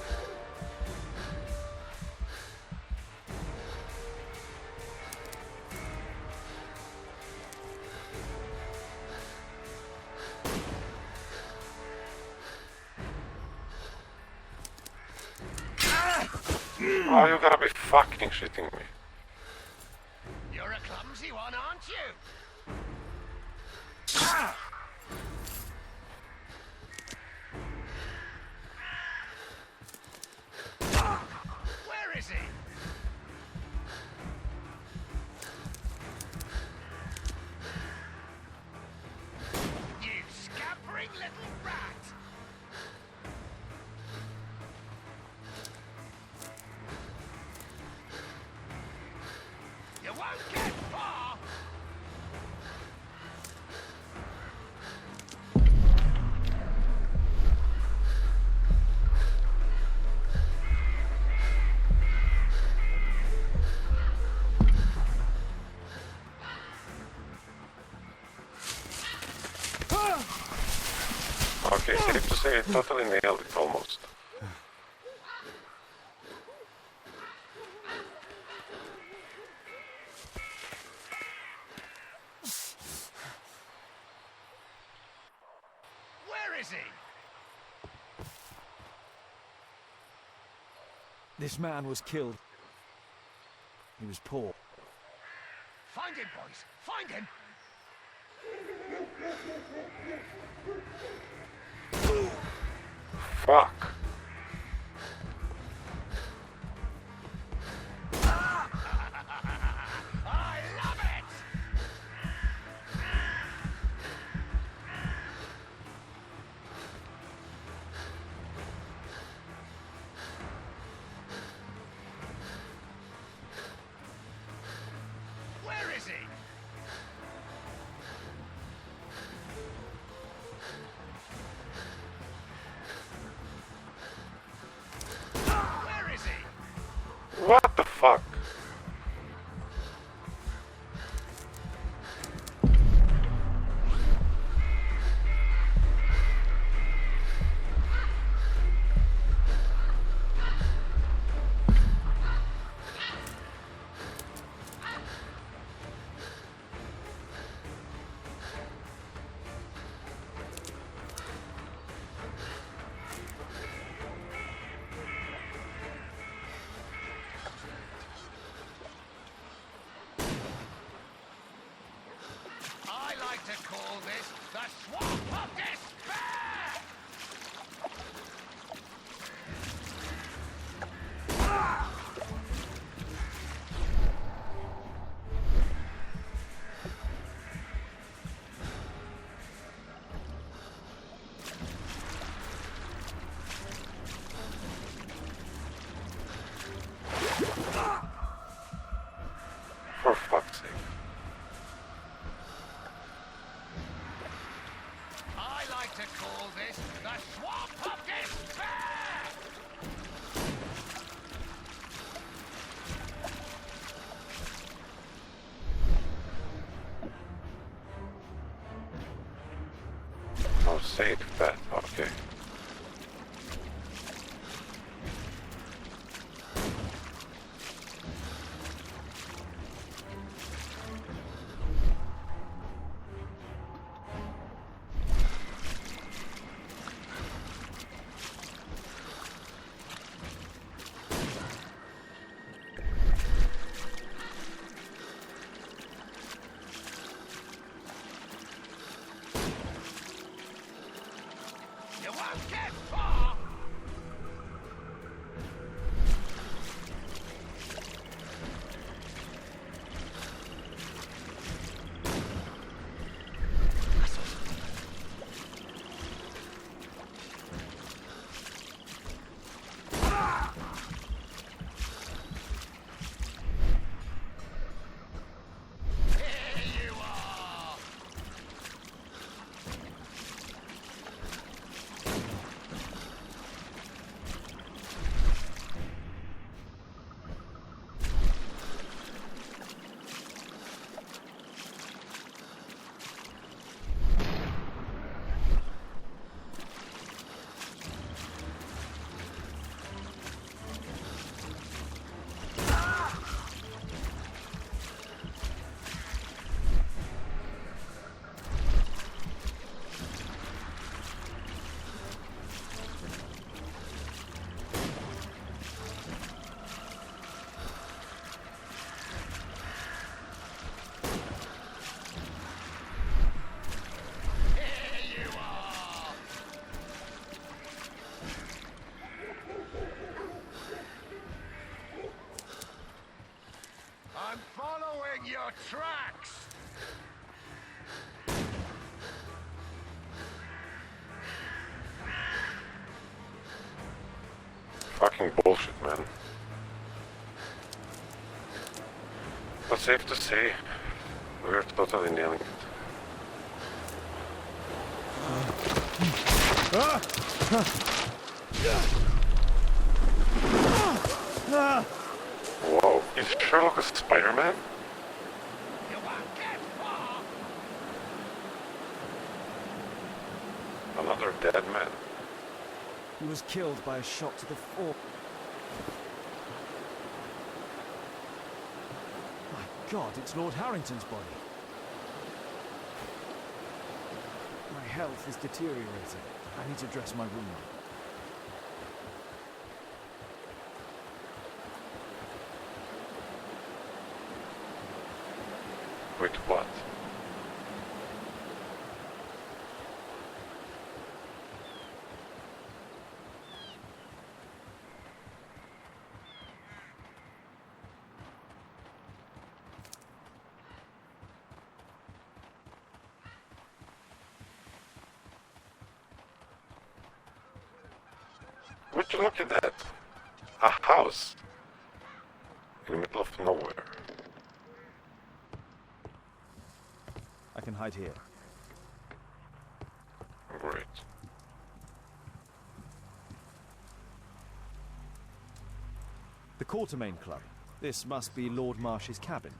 Oh, you gotta be fucking shitting me. You're a clumsy one, aren't you? Where is he? You scampering little rat! You won't get far! Okay, safe to say I totally nailed it almost. Where is he? This man was killed. He was poor. Find him, boys! Find him! Fuck. I love it! Where is he? Where is he? What the fuck? I like to call this the Swamp of Despair! For fuck's sake. I like to call this the Swamp of Despair! Oh, safe bet. Okay. You tracks! Fucking bullshit, man. But safe to say, we're totally nailing it. Whoa, is Sherlock a Spider-Man? Another dead man. He was killed by a shot to the fore. My God, it's Lord Harrington's body. My health is deteriorating. I need to dress my wound. Wait, what? Would you look at that? A house in the middle of nowhere. I can hide here. Great. The Quartermain Club. This must be Lord Marsh's cabin.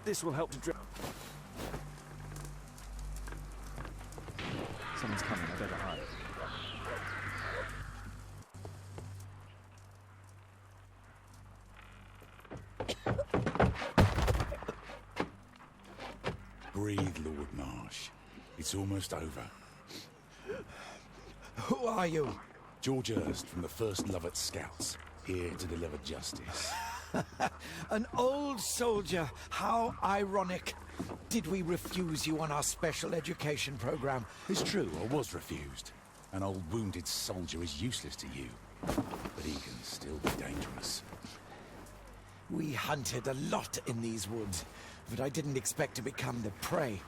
This will help to drip. Someone's coming, I better hide. Breathe, Lord Marsh. It's almost over. Who are you? George Hurst from the 1st Lovett Scouts, here to deliver justice. An old soldier. How ironic. Did we refuse you on our special education program? It's true, I was refused. An old wounded soldier is useless to you, but he can still be dangerous. We hunted a lot in these woods, but I didn't expect to become the prey.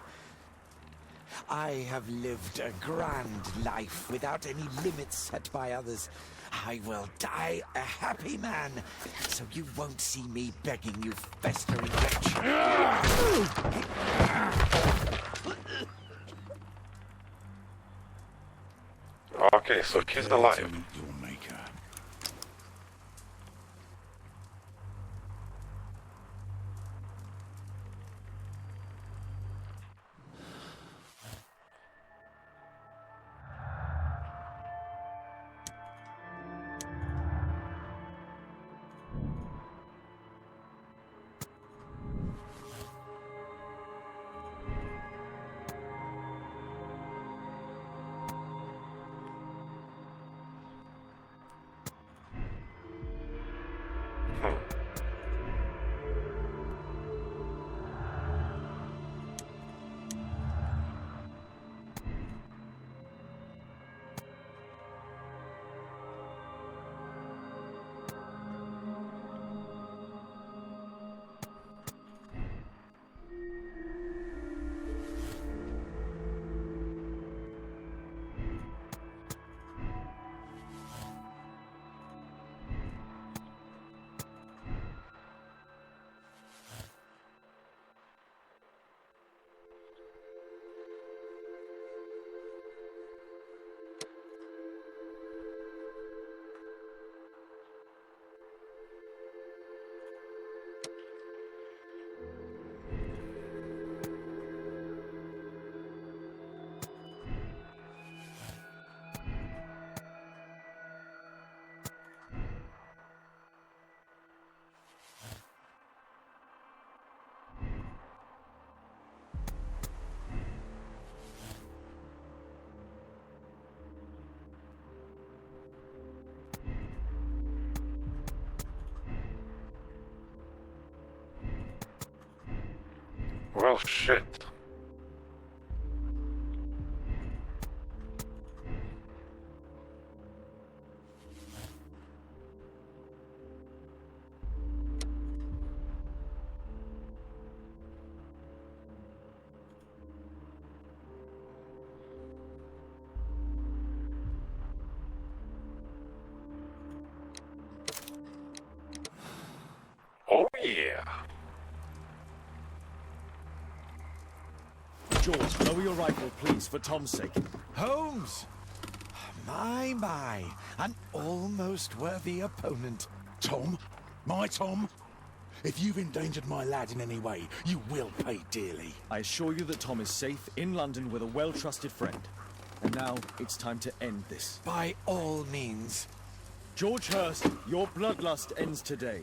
I have lived a grand life without any limits set by others. I will die a happy man, so you won't see me begging you festering wretch. Okay, so he's alive. Your maker. Well, shit. George, lower your rifle, please, for Tom's sake. Holmes! My, an almost worthy opponent. Tom? My Tom? If you've endangered my lad in any way, you will pay dearly. I assure you that Tom is safe in London with a well-trusted friend. And now it's time to end this. By all means. George Hurst, your bloodlust ends today.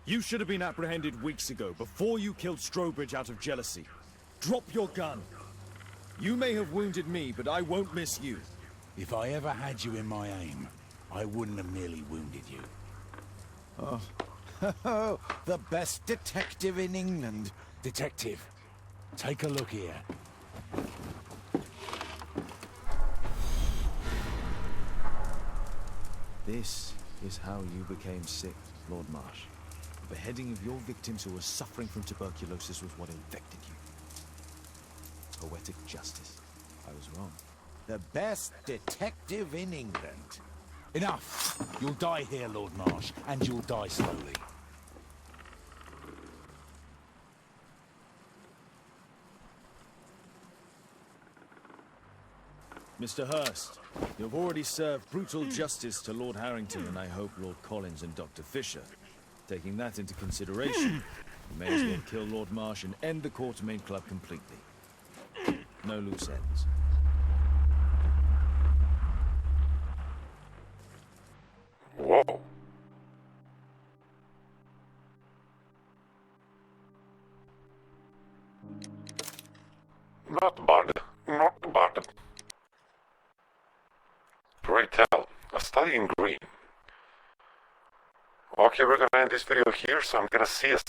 You should have been apprehended weeks ago, before you killed Strobridge out of jealousy. Drop your gun. You may have wounded me, but I won't miss you. If I ever had you in my aim, I wouldn't have merely wounded you. Oh, the best detective in England. Detective, take a look here. This is how you became sick, Lord Marsh. The beheading of your victims who were suffering from tuberculosis was what infected you. Poetic justice. I was wrong. The best detective in England. Enough! You'll die here, Lord Marsh, and you'll die slowly. Mr. Hurst, you've already served brutal justice to Lord Harrington and I hope Lord Collins and Dr. Fisher. Taking that into consideration, you may as well kill Lord Marsh and end the Quartermain Club completely. No loose ends. Whoa. Not bad. Not bad. Pray tell, a study in green. Okay, we're gonna end this video here, so I'm gonna see us